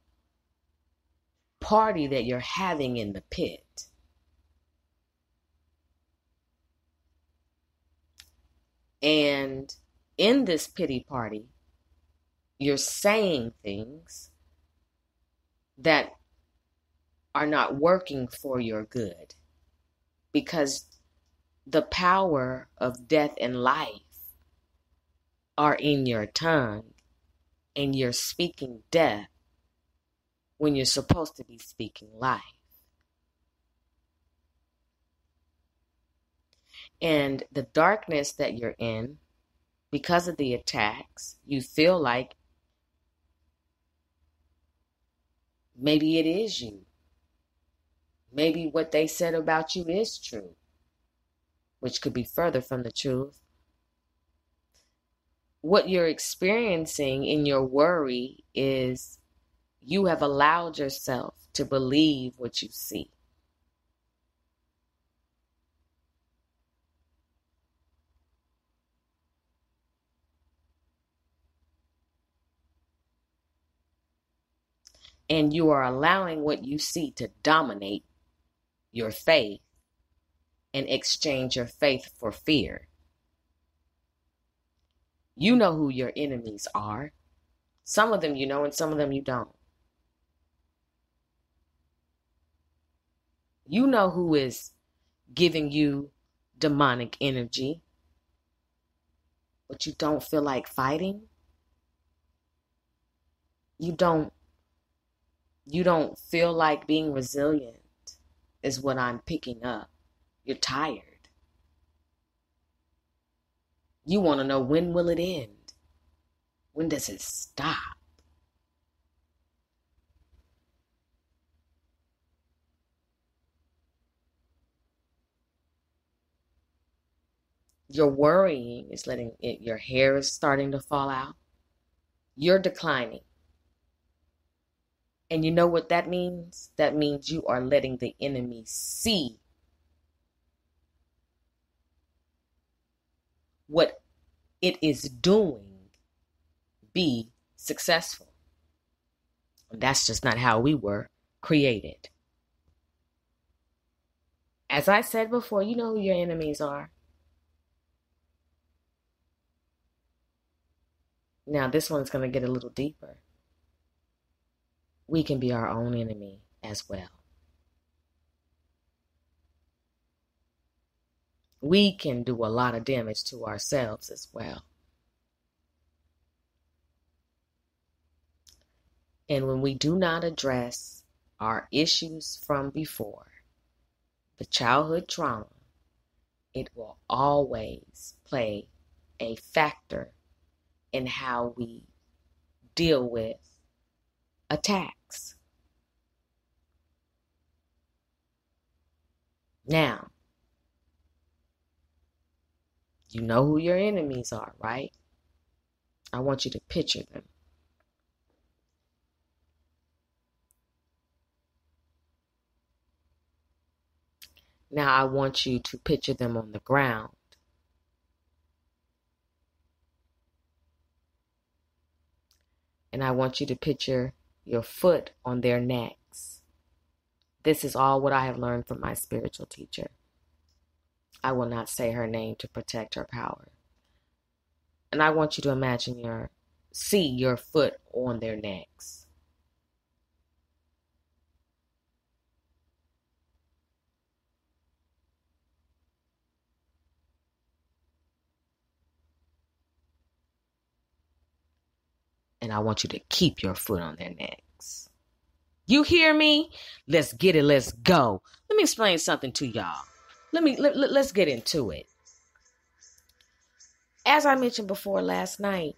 party that you're having in the pit. And in this pity party, you're saying things that are not working for your good because the power of death and life are in your tongue and you're speaking death when you're supposed to be speaking life. And the darkness that you're in, because of the attacks, you feel like maybe it is you. Maybe what they said about you is true, which could be further from the truth. What you're experiencing in your worry is you have allowed yourself to believe what you see. And you are allowing what you see to dominate your faith and exchange your faith for fear. You know who your enemies are. Some of them you know and some of them you don't. You know who is giving you demonic energy, but you don't feel like fighting. You don't feel like being resilient is what I'm picking up. You're tired. You want to know, when will it end? When does it stop? Your worrying is your hair is starting to fall out. You're declining. And you know what that means? That means you are letting the enemy see what it is doing be successful. And that's just not how we were created. As I said before, you know who your enemies are. Now, this one's going to get a little deeper. We can be our own enemy as well. We can do a lot of damage to ourselves as well. And when we do not address our issues from before, the childhood trauma, it will always play a factor in how we deal with attacks. Now, you know who your enemies are, right? I want you to picture them. Now I want you to picture them on the ground. And I want you to picture your foot on their necks. This is all what I have learned from my spiritual teacher. I will not say her name to protect her power. And I want you to see your foot on their necks. And I want you to keep your foot on their necks. You hear me? Let's get it. Let's go. Let me explain something to y'all. Let's get into it. As I mentioned before last night,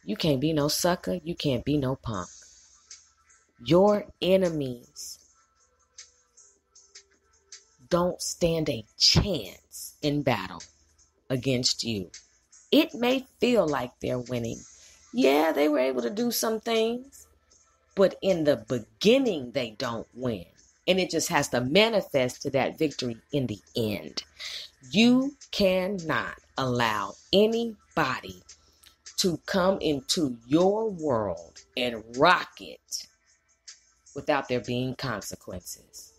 you can't be no sucker. You can't be no punk. Your enemies don't stand a chance in battle against you. It may feel like they're winning. Yeah, they were able to do some things, but in the beginning, they don't win. And it just has to manifest to that victory in the end. You cannot allow anybody to come into your world and rock it without there being consequences.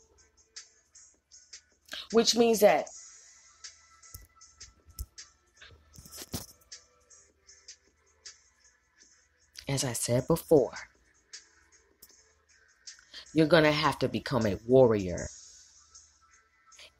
Which means that as I said before, you're going to have to become a warrior.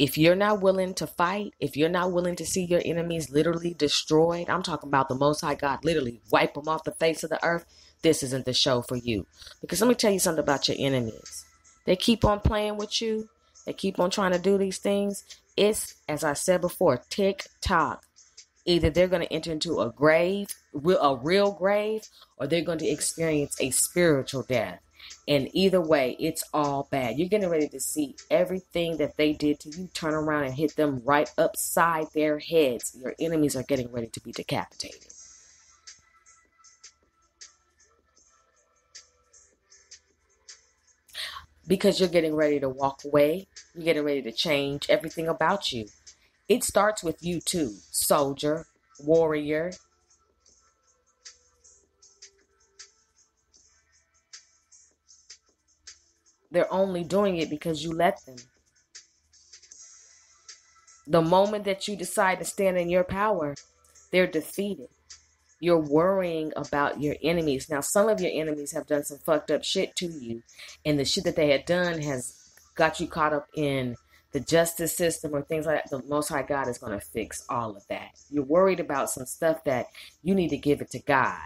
If you're not willing to fight, if you're not willing to see your enemies literally destroyed, I'm talking about the Most High God literally wipe them off the face of the earth, this isn't the show for you. Because let me tell you something about your enemies. They keep on playing with you. They keep on trying to do these things. It's, as I said before, tick-tock. Either they're going to enter into a real grave, or they're going to experience a spiritual death. And either way, it's all bad. You're getting ready to see everything that they did to you turn around and hit them right upside their heads. Your enemies are getting ready to be decapitated. Because you're getting ready to walk away. You're getting ready to change everything about you. It starts with you too, soldier, warrior. They're only doing it because you let them. The moment that you decide to stand in your power, they're defeated. You're worrying about your enemies. Now, some of your enemies have done some fucked up shit to you, and the shit that they had done has got you caught up in the justice system or things like that. The Most High God is going to fix all of that. You're worried about some stuff that you need to give it to God.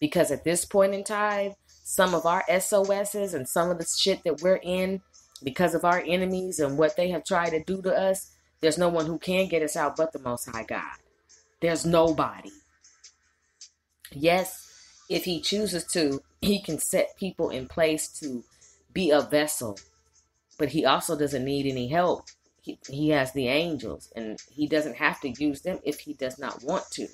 Because at this point in time, some of our SOSs and some of the shit that we're in, because of our enemies and what they have tried to do to us, there's no one who can get us out but the Most High God. There's nobody. Yes, if he chooses to, he can set people in place to be a vessel. But he also doesn't need any help. He has the angels, and he doesn't have to use them if he does not want to.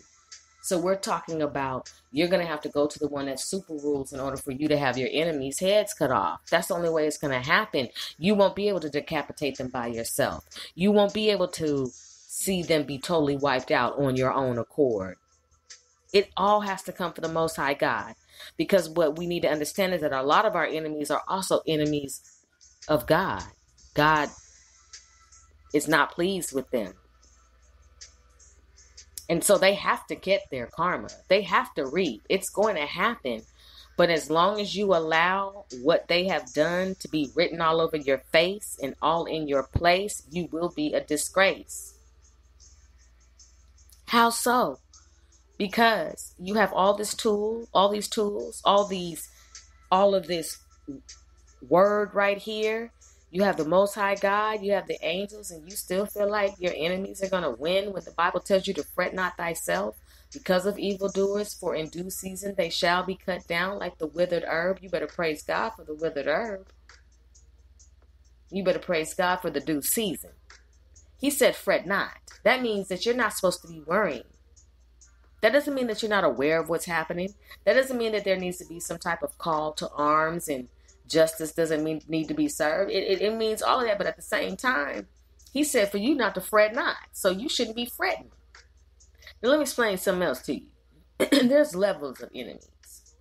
So we're talking about you're going to have to go to the one that super rules in order for you to have your enemies' heads cut off. That's the only way it's going to happen. You won't be able to decapitate them by yourself. You won't be able to see them be totally wiped out on your own accord. It all has to come from the Most High God. Because what we need to understand is that a lot of our enemies are also enemies of God. God is not pleased with them. And so they have to get their karma. They have to reap. It's going to happen. But as long as you allow what they have done to be written all over your face and all in your place, you will be a disgrace. How so? Because you have all of these tools, all of this word right here. You have the Most High God, you have the angels, and you still feel like your enemies are going to win when the Bible tells you to fret not thyself because of evildoers, for in due season they shall be cut down like the withered herb. You better praise God for the withered herb. You better praise God for the due season. He said fret not. That means that you're not supposed to be worrying. That doesn't mean that you're not aware of what's happening. That doesn't mean that there needs to be some type of call to arms and justice doesn't need to be served. It means all of that, but at the same time, he said for you not to fret not. So you shouldn't be fretting. Now let me explain something else to you. There's levels of enemies.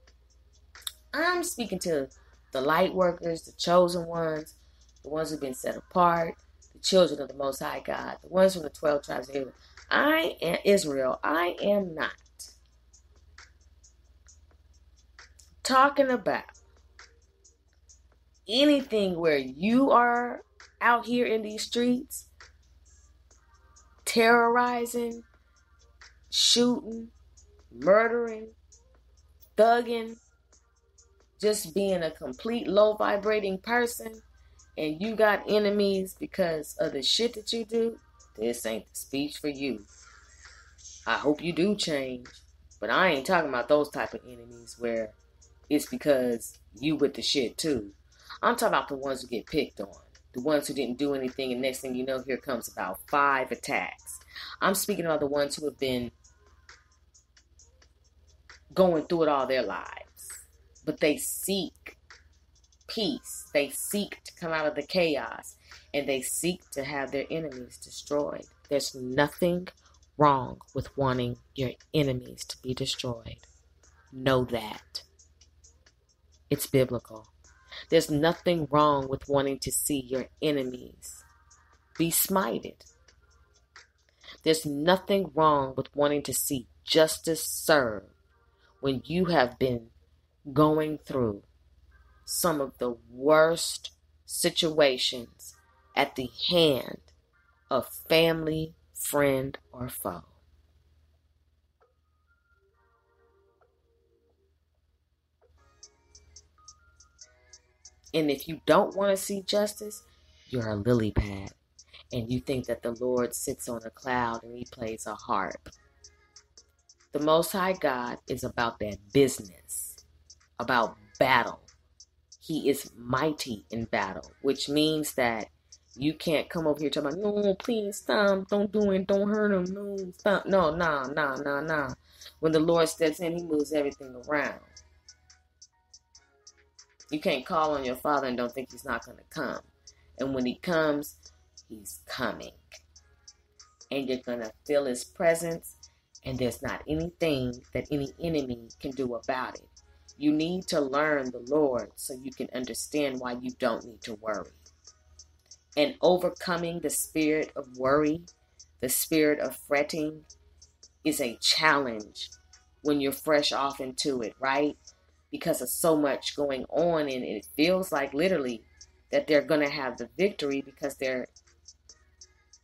I'm speaking to the light workers, the chosen ones, the ones who've been set apart, the children of the Most High God, the ones from the 12 tribes of Israel. I am Israel. I am not talking about anything where you are out here in these streets terrorizing, shooting, murdering, thugging, just being a complete low vibrating person, and you got enemies because of the shit that you do. This ain't the speech for you. I hope you do change, but I ain't talking about those type of enemies where it's because you with the shit too. I'm talking about the ones who get picked on. The ones who didn't do anything, and next thing you know, here comes about 5 attacks. I'm speaking about the ones who have been going through it all their lives. But they seek peace. They seek to come out of the chaos. And they seek to have their enemies destroyed. There's nothing wrong with wanting your enemies to be destroyed. Know that. It's biblical. There's nothing wrong with wanting to see your enemies be smited. There's nothing wrong with wanting to see justice served when you have been going through some of the worst situations at the hand of family, friend, or foe. And if you don't want to see justice, you're a lily pad. And you think that the Lord sits on a cloud and he plays a harp. The Most High God is about that business, about battle. He is mighty in battle, which means that you can't come over here talking about, no, please stop, don't do it, don't hurt him, no, stop. No. When the Lord steps in, he moves everything around. You can't call on your Father and don't think he's not going to come. And when he comes, he's coming. And you're going to feel his presence, and there's not anything that any enemy can do about it. You need to learn the Lord so you can understand why you don't need to worry. And overcoming the spirit of worry, the spirit of fretting, is a challenge when you're fresh off into it, right? Because of so much going on, and it feels like literally that they're going to have the victory because they're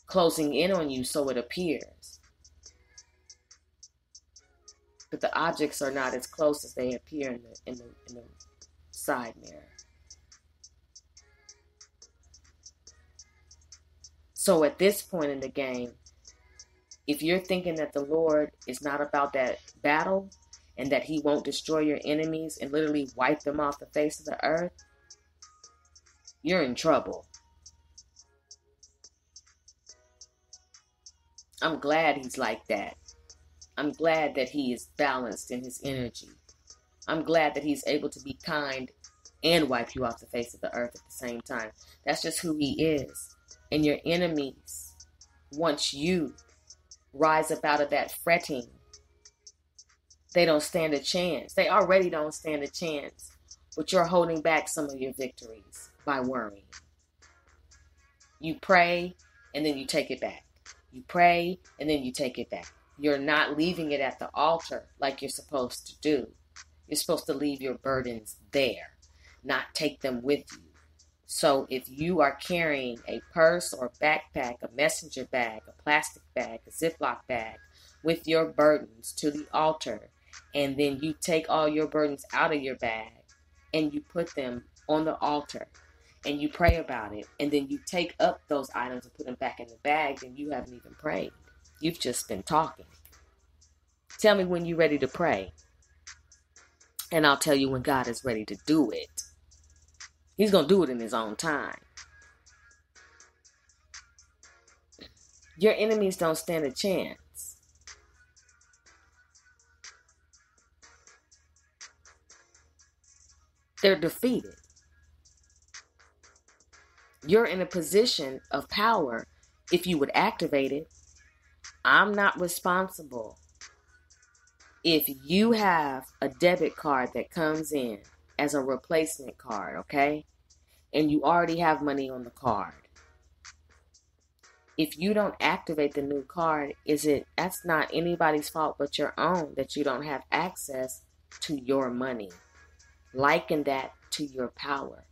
closing in on you, so it appears. But the objects are not as close as they appear in the side mirror. So at this point in the game, if you're thinking that the Lord is not about that battle and that he won't destroy your enemies and literally wipe them off the face of the earth, you're in trouble. I'm glad he's like that. I'm glad that he is balanced in his energy. I'm glad that he's able to be kind and wipe you off the face of the earth at the same time. That's just who he is. And your enemies, once you rise up out of that fretting, they don't stand a chance. They already don't stand a chance. But you're holding back some of your victories by worrying. You pray and then you take it back. You pray and then you take it back. you're not leaving it at the altar like you're supposed to do. You're supposed to leave your burdens there, not take them with you. So if you are carrying a purse or backpack, a messenger bag, a plastic bag, a Ziploc bag with your burdens to the altar, and then you take all your burdens out of your bag and you put them on the altar and you pray about it, and then you take up those items and put them back in the bag, then you haven't even prayed. You've just been talking. Tell me when you're ready to pray, and I'll tell you when God is ready to do it. He's going to do it in his own time. Your enemies don't stand a chance. They're defeated. You're in a position of power if you would activate it. I'm not responsible if you have a debit card that comes in as a replacement card, okay? And you already have money on the card. If you don't activate the new card, that's not anybody's fault but your own that you don't have access to your money. Liken that to your power.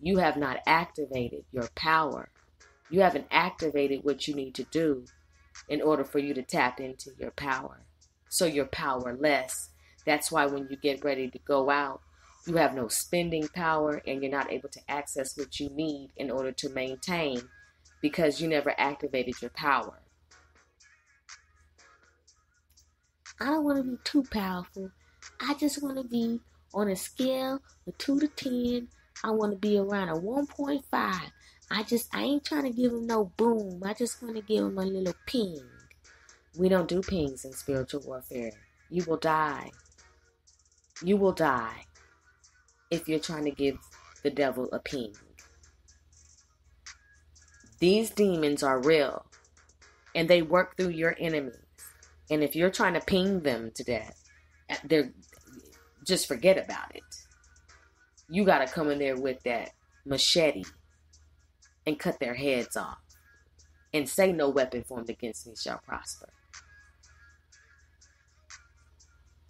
You have not activated your power. You haven't activated what you need to do in order for you to tap into your power. So you're powerless. That's why when you get ready to go out, you have no spending power and you're not able to access what you need in order to maintain because you never activated your power. I don't want to be too powerful. I just want to be on a scale of 2 to 10. I want to be around a 1.5. I ain't trying to give him no boom. I just want to give him a little ping. We don't do pings in spiritual warfare. You will die. You will die if you're trying to give the devil a ping. These demons are real, and they work through your enemies. And if you're trying to ping them to death, just forget about it. You got to come in there with that machete and cut their heads off and say no weapon formed against me shall prosper.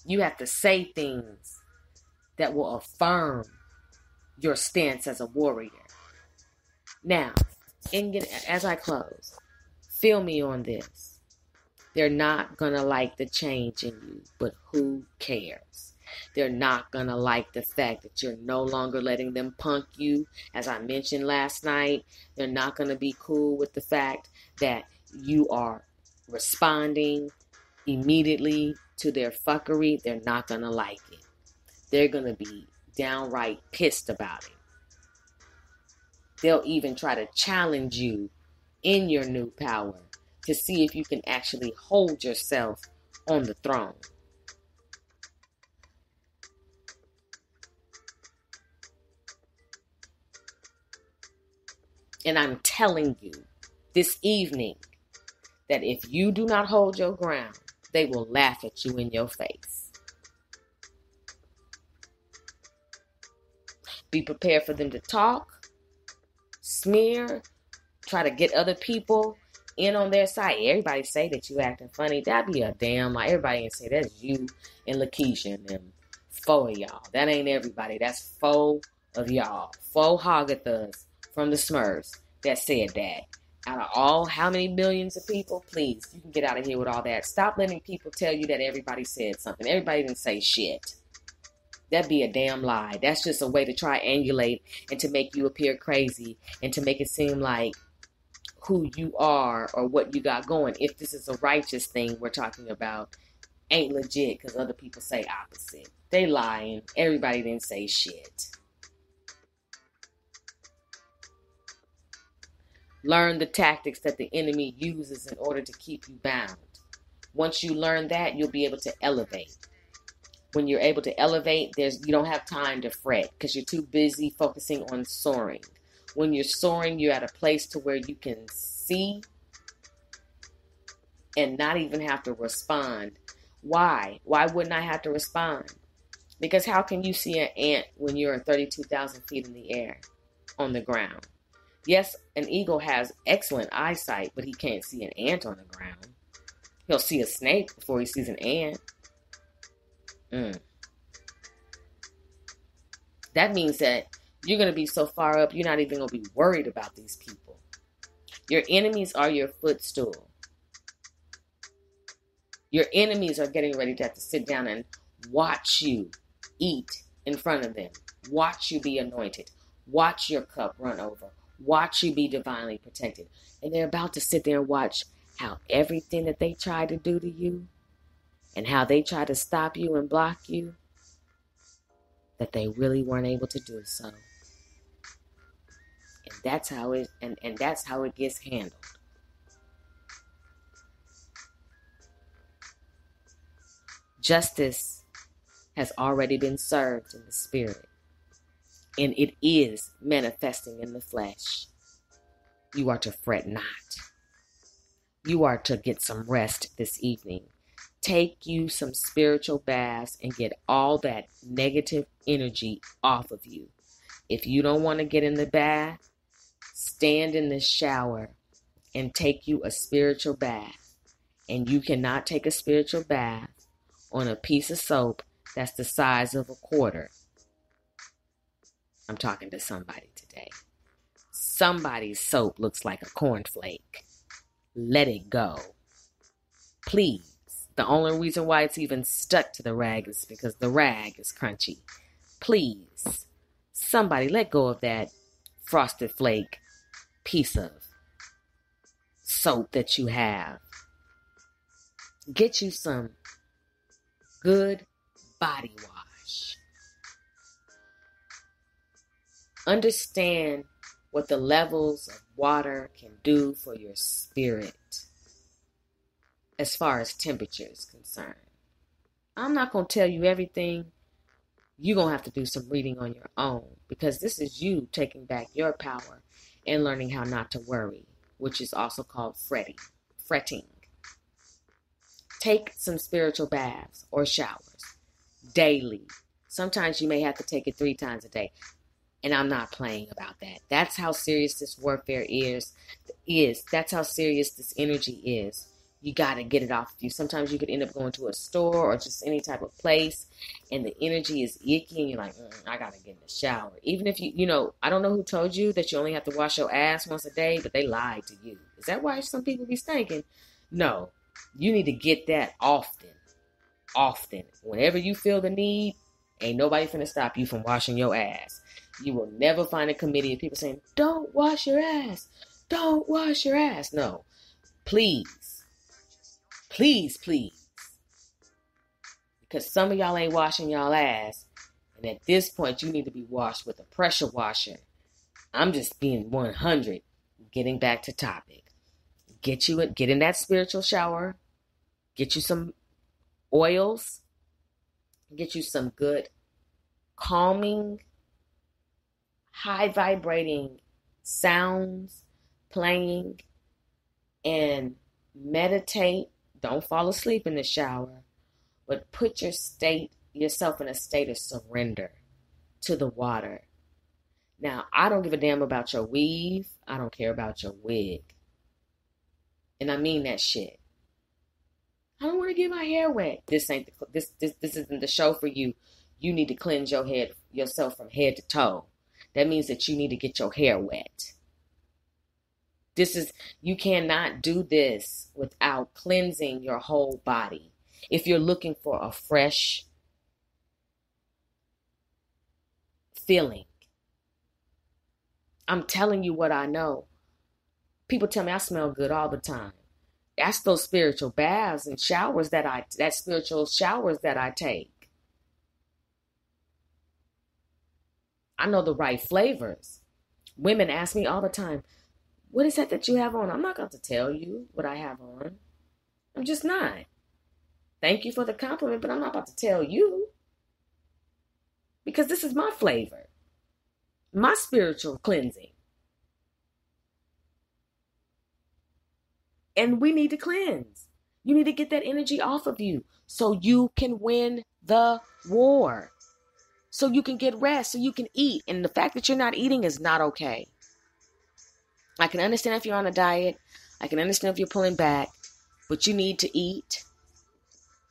You have to say things that will affirm your stance as a warrior. Now, as I close, feel me on this. They're not going to like the change in you, but who cares? They're not going to like the fact that you're no longer letting them punk you. As I mentioned last night, they're not going to be cool with the fact that you are responding immediately to their fuckery. They're not going to like it. They're going to be downright pissed about it. They'll even try to challenge you in your new power to see if you can actually hold yourself on the throne. And I'm telling you this evening that if you do not hold your ground, they will laugh at you in your face. Be prepared for them to talk, smear, try to get other people in on their side. Everybody say that you acting funny. That'd be a damn lie. Everybody can say that's you and Lakeisha and them 4 of y'all. That ain't everybody. That's 4 of y'all. 4 Hoggathas from the Smurfs that said that. Out of all how many millions of people, please, you can get out of here with all that. Stop letting people tell you that everybody said something. Everybody didn't say shit. That'd be a damn lie. That's just a way to triangulate and to make you appear crazy and to make it seem like who you are or what you got going. If this is a righteous thing we're talking about, ain't legit because other people say opposite. They lying. Everybody didn't say shit. Learn the tactics that the enemy uses in order to keep you bound. Once you learn that, you'll be able to elevate. When you're able to elevate, you don't have time to fret because you're too busy focusing on soaring. When you're soaring, you're at a place to where you can see and not even have to respond. Why? Why wouldn't I have to respond? Because how can you see an ant when you're 32,000 feet in the air on the ground? Yes, an eagle has excellent eyesight, but he can't see an ant on the ground. He'll see a snake before he sees an ant. That means that you're going to be so far up, you're not even going to be worried about these people. Your enemies are your footstool. Your enemies are getting ready to have to sit down and watch you eat in front of them. Watch you be anointed. Watch your cup run over. Watch you be divinely protected. And they're about to sit there and watch how everything that they tried to do to you and how they tried to stop you and block you, that they really weren't able to do so. And that's how it gets handled. Justice has already been served in the spirit, and it is manifesting in the flesh. You are to fret not. You are to get some rest this evening. Take you some spiritual baths and get all that negative energy off of you. If you don't want to get in the bath, stand in the shower and take you a spiritual bath. And you cannot take a spiritual bath on a piece of soap that's the size of a quarter. I'm talking to somebody today. Somebody's soap looks like a cornflake. Let it go. Please. The only reason why it's even stuck to the rag is because the rag is crunchy. Please. Somebody let go of that frosted flake piece of soap that you have. Get you some good body wash. Understand what the levels of water can do for your spirit as far as temperature is concerned. I'm not going to tell you everything. You're going to have to do some reading on your own, because this is you taking back your power and learning how not to worry, which is also called fretting. Take some spiritual baths or showers daily. Sometimes you may have to take it 3 times a day. And I'm not playing about that. That's how serious this warfare is. That's how serious this energy is. You got to get it off of you. Sometimes you could end up going to a store or just any type of place, and the energy is icky, and you're like, I got to get in the shower. Even if I don't know who told you that you only have to wash your ass once a day, but they lied to you. Is that why some people be stinking? No. You need to get that often. Whenever you feel the need, ain't nobody finna stop you from washing your ass. You will never find a committee of people saying, don't wash your ass. Don't wash your ass. No. Please. Please. Because some of y'all ain't washing y'all ass. And at this point, you need to be washed with a pressure washer. I'm just being 100. Getting back to topic. Get in that spiritual shower. Get you some oils. Get you some good calming, high vibrating sounds playing, and meditate. Don't fall asleep in the shower, but put yourself in a state of surrender to the water. Now, I don't give a damn about your weave. I don't care about your wig. And I mean that shit. I don't want to get my hair wet. This isn't the show for you. You need to cleanse yourself from head to toe. That means that you need to get your hair wet. You cannot do this without cleansing your whole body. If you're looking for a fresh feeling, I'm telling you what I know. People tell me I smell good all the time. That's those spiritual baths and showers that I take. I know the right flavors. Women ask me all the time, what is that you have on? I'm not going to tell you what I have on. I'm just not. Thank you for the compliment, but I'm not about to tell you. Because this is my flavor. My spiritual cleansing. And we need to cleanse. You need to get that energy off of you so you can win the war. So you can get rest, so you can eat. And the fact that you're not eating is not okay. I can understand if you're on a diet. I can understand if you're pulling back. But you need to eat.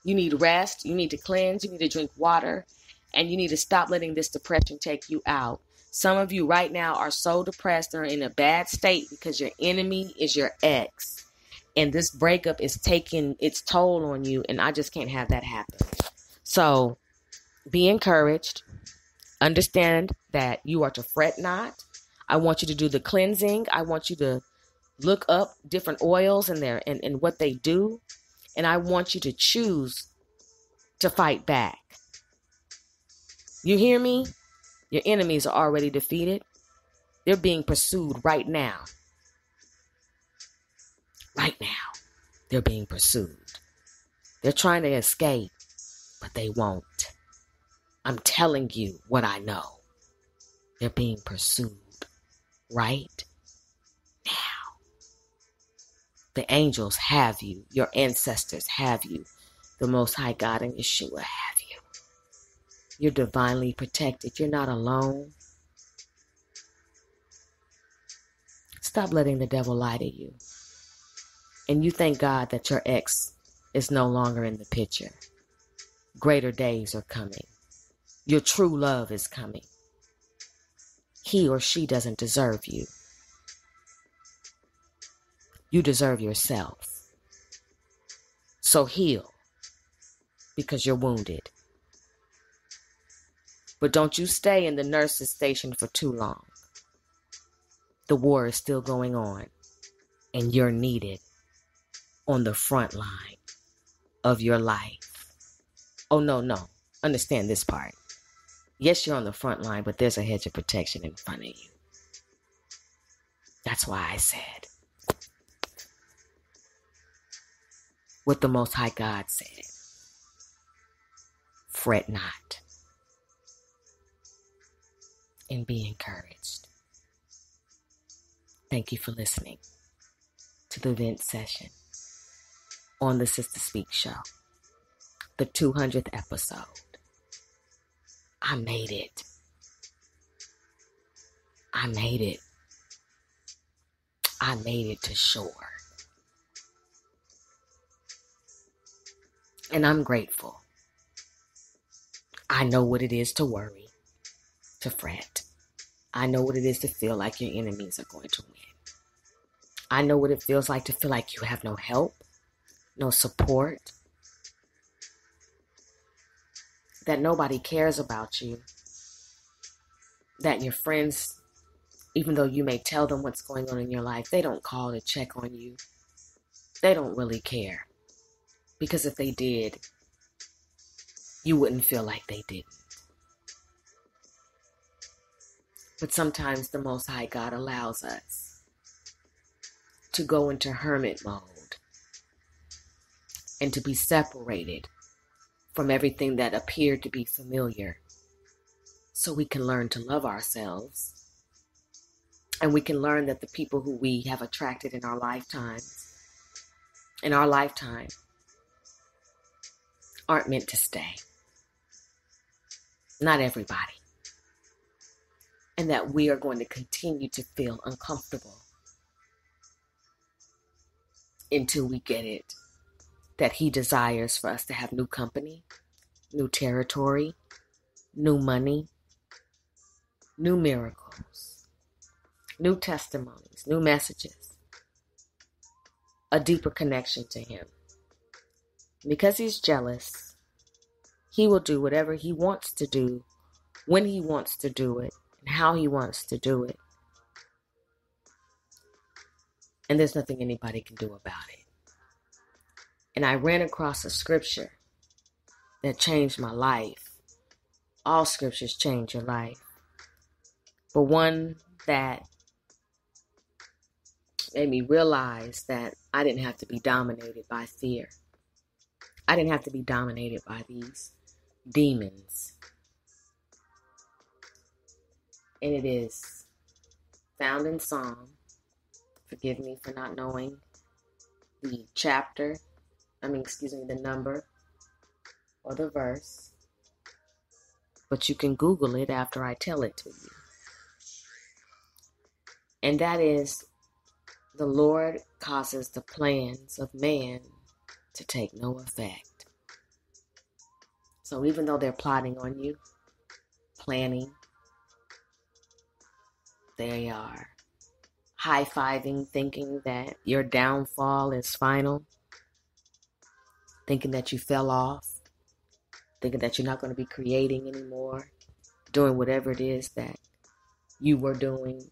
You need rest. You need to cleanse. You need to drink water. And you need to stop letting this depression take you out. Some of you right now are so depressed or in a bad state because your enemy is your ex. And this breakup is taking its toll on you. And I just can't have that happen. So be encouraged. Understand that you are to fret not. I want you to do the cleansing. I want you to look up different oils and what they do. And I want you to choose to fight back. You hear me? Your enemies are already defeated. They're being pursued right now. Right now, they're being pursued. They're trying to escape, but they won't. I'm telling you what I know. They're being pursued right now. The angels have you. Your ancestors have you. The Most High God and Yeshua have you. You're divinely protected. You're not alone. Stop letting the devil lie to you. And you thank God that your ex is no longer in the picture. Greater days are coming. Your true love is coming. He or she doesn't deserve you. You deserve yourself. So heal because you're wounded. But don't you stay in the nurse's station for too long. The war is still going on, and you're needed on the front line of your life. Oh, no. Understand this part. Yes, you're on the front line, but there's a hedge of protection in front of you. That's why I said what the Most High God said. Fret not. And be encouraged. Thank you for listening to the vent session on the Sister Speak Show, the 200th episode. I made it. I made it. I made it to shore. And I'm grateful. I know what it is to worry, to fret. I know what it is to feel like your enemies are going to win. I know what it feels like to feel like you have no help, no support, that nobody cares about you, that your friends, even though you may tell them what's going on in your life, they don't call to check on you. They don't really care. Because if they did, you wouldn't feel like they didn't. But sometimes the Most High God allows us to go into hermit mode and to be separated from everything that appeared to be familiar so we can learn to love ourselves, and we can learn that the people who we have attracted in our lifetime aren't meant to stay. Not everybody. And that we are going to continue to feel uncomfortable until we get it. That He desires for us to have new company, new territory, new money, new miracles, new testimonies, new messages, a deeper connection to Him. Because He's jealous, He will do whatever He wants to do, when He wants to do it, and how He wants to do it. And there's nothing anybody can do about it. And I ran across a scripture that changed my life. All scriptures change your life. But one that made me realize that I didn't have to be dominated by fear. I didn't have to be dominated by these demons. And it is found in Psalm. Forgive me for not knowing the the number or the verse. But you can Google it after I tell it to you. And that is, the Lord causes the plans of man to take no effect. So even though they're plotting on you, planning, they are high-fiving, thinking that your downfall is final, thinking that you fell off, thinking that you're not going to be creating anymore, doing whatever it is that you were doing,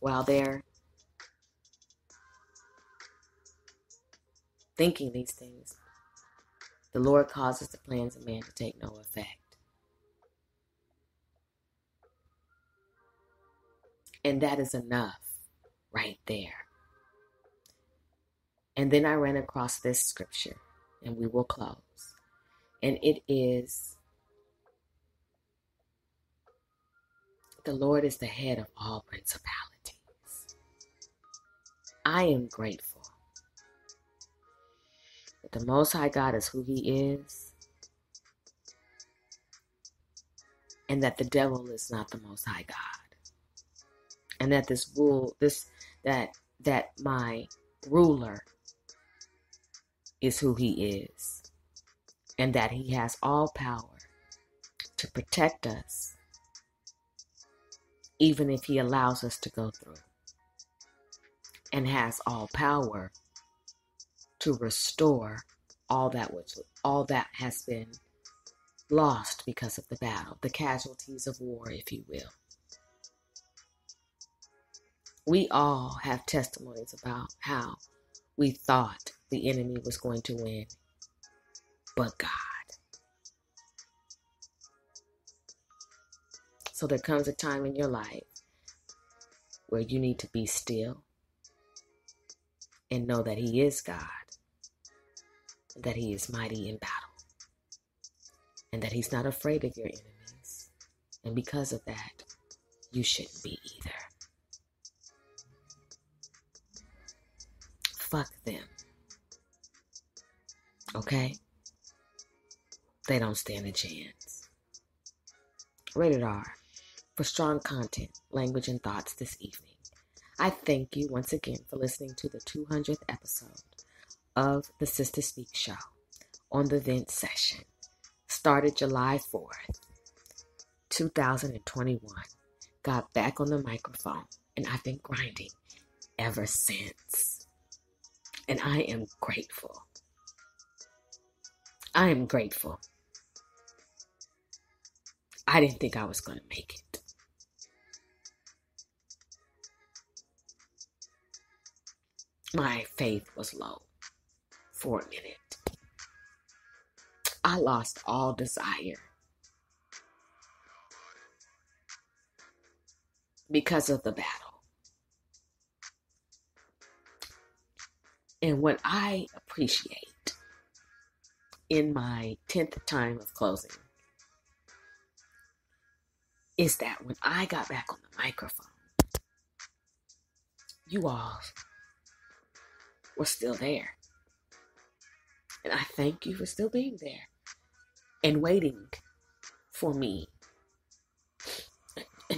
while they're thinking these things, the Lord causes the plans of man to take no effect. And that is enough right there. And then I ran across this scripture, and we will close. And it is, the Lord is the head of all principalities. I am grateful that the Most High God is who He is, and that the devil is not the Most High God. And that that my ruler is who He is, and that He has all power to protect us, even if He allows us to go through, and has all power to restore all that has been lost because of the battle, the casualties of war, if you will. We all have testimonies about how we thought the enemy was going to win, but God. So there comes a time in your life where you need to be still and know that He is God, and that He is mighty in battle, and that He's not afraid of your enemies. And because of that, you shouldn't be either. Fuck them. Okay? They don't stand a chance. Rated R for strong content, language, and thoughts this evening. I thank you once again for listening to the 200th episode of the Sister Speak Show on the Vent Session. Started July 4th, 2021. Got back on the microphone, and I've been grinding ever since. And I am grateful. I am grateful. I didn't think I was going to make it. My faith was low for a minute. I lost all desire because of the battle. And what I appreciate in my 10th time of closing is that when I got back on the microphone, you all were still there. And I thank you for still being there and waiting for me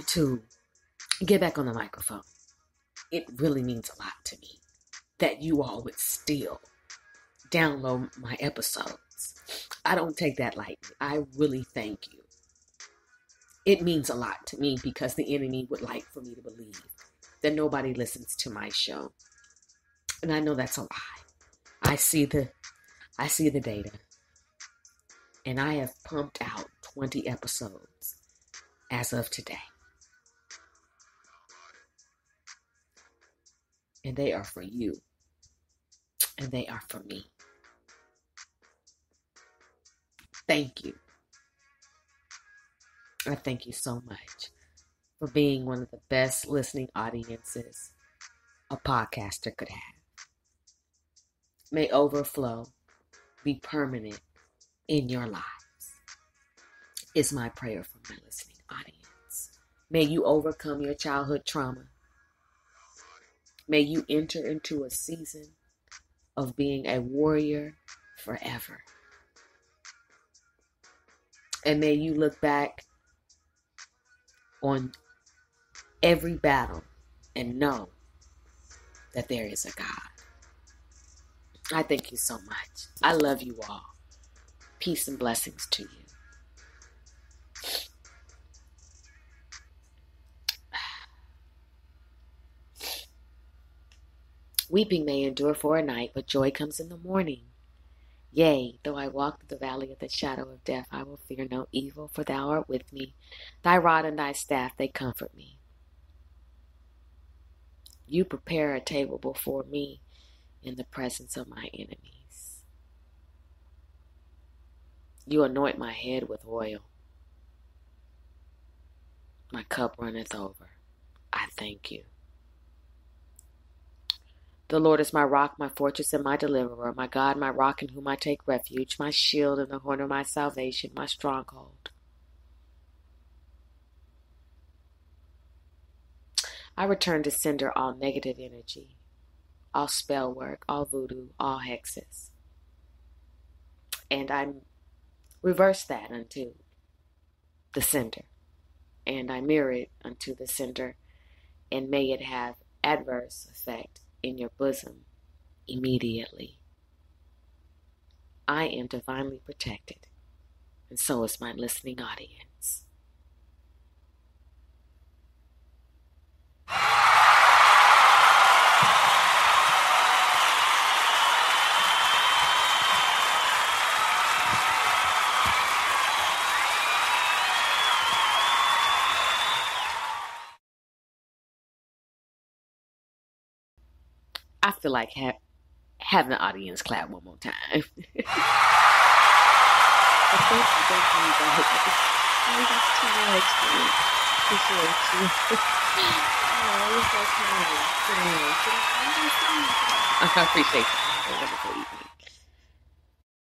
to get back on the microphone. It really means a lot to me that you all would still download my episodes. I don't take that lightly. I really thank you. It means a lot to me because the enemy would like for me to believe that nobody listens to my show. And I know that's a lie. I see the data. And I have pumped out 20 episodes as of today. And they are for you. And they are for me. Thank you. I thank you so much for being one of the best listening audiences a podcaster could have. May overflow be permanent in your lives, is my prayer for my listening audience. May you overcome your childhood trauma. May you enter into a season of being a warrior forever. And may you look back on every battle and know that there is a God. I thank you so much. I love you all. Peace and blessings to you. Weeping may endure for a night, but joy comes in the morning. Yea, though I walk through the valley of the shadow of death, I will fear no evil, for thou art with me. Thy rod and thy staff, they comfort me. You prepare a table before me in the presence of my enemies. You anoint my head with oil. My cup runneth over. I thank you. The Lord is my rock, my fortress, and my deliverer, my God, my rock in whom I take refuge, my shield and the horn of my salvation, my stronghold. I return to sender all negative energy, all spell work, all voodoo, all hexes. And I reverse that unto the sender. And I mirror it unto the sender, and may it have adverse effect in your bosom immediately. I am divinely protected, and so is my listening audience. I feel like having the audience clap one more time. Thank you, you guys. Oh, that's too much. Appreciate you. Oh, you're so kind. I appreciate you. Have a wonderful evening.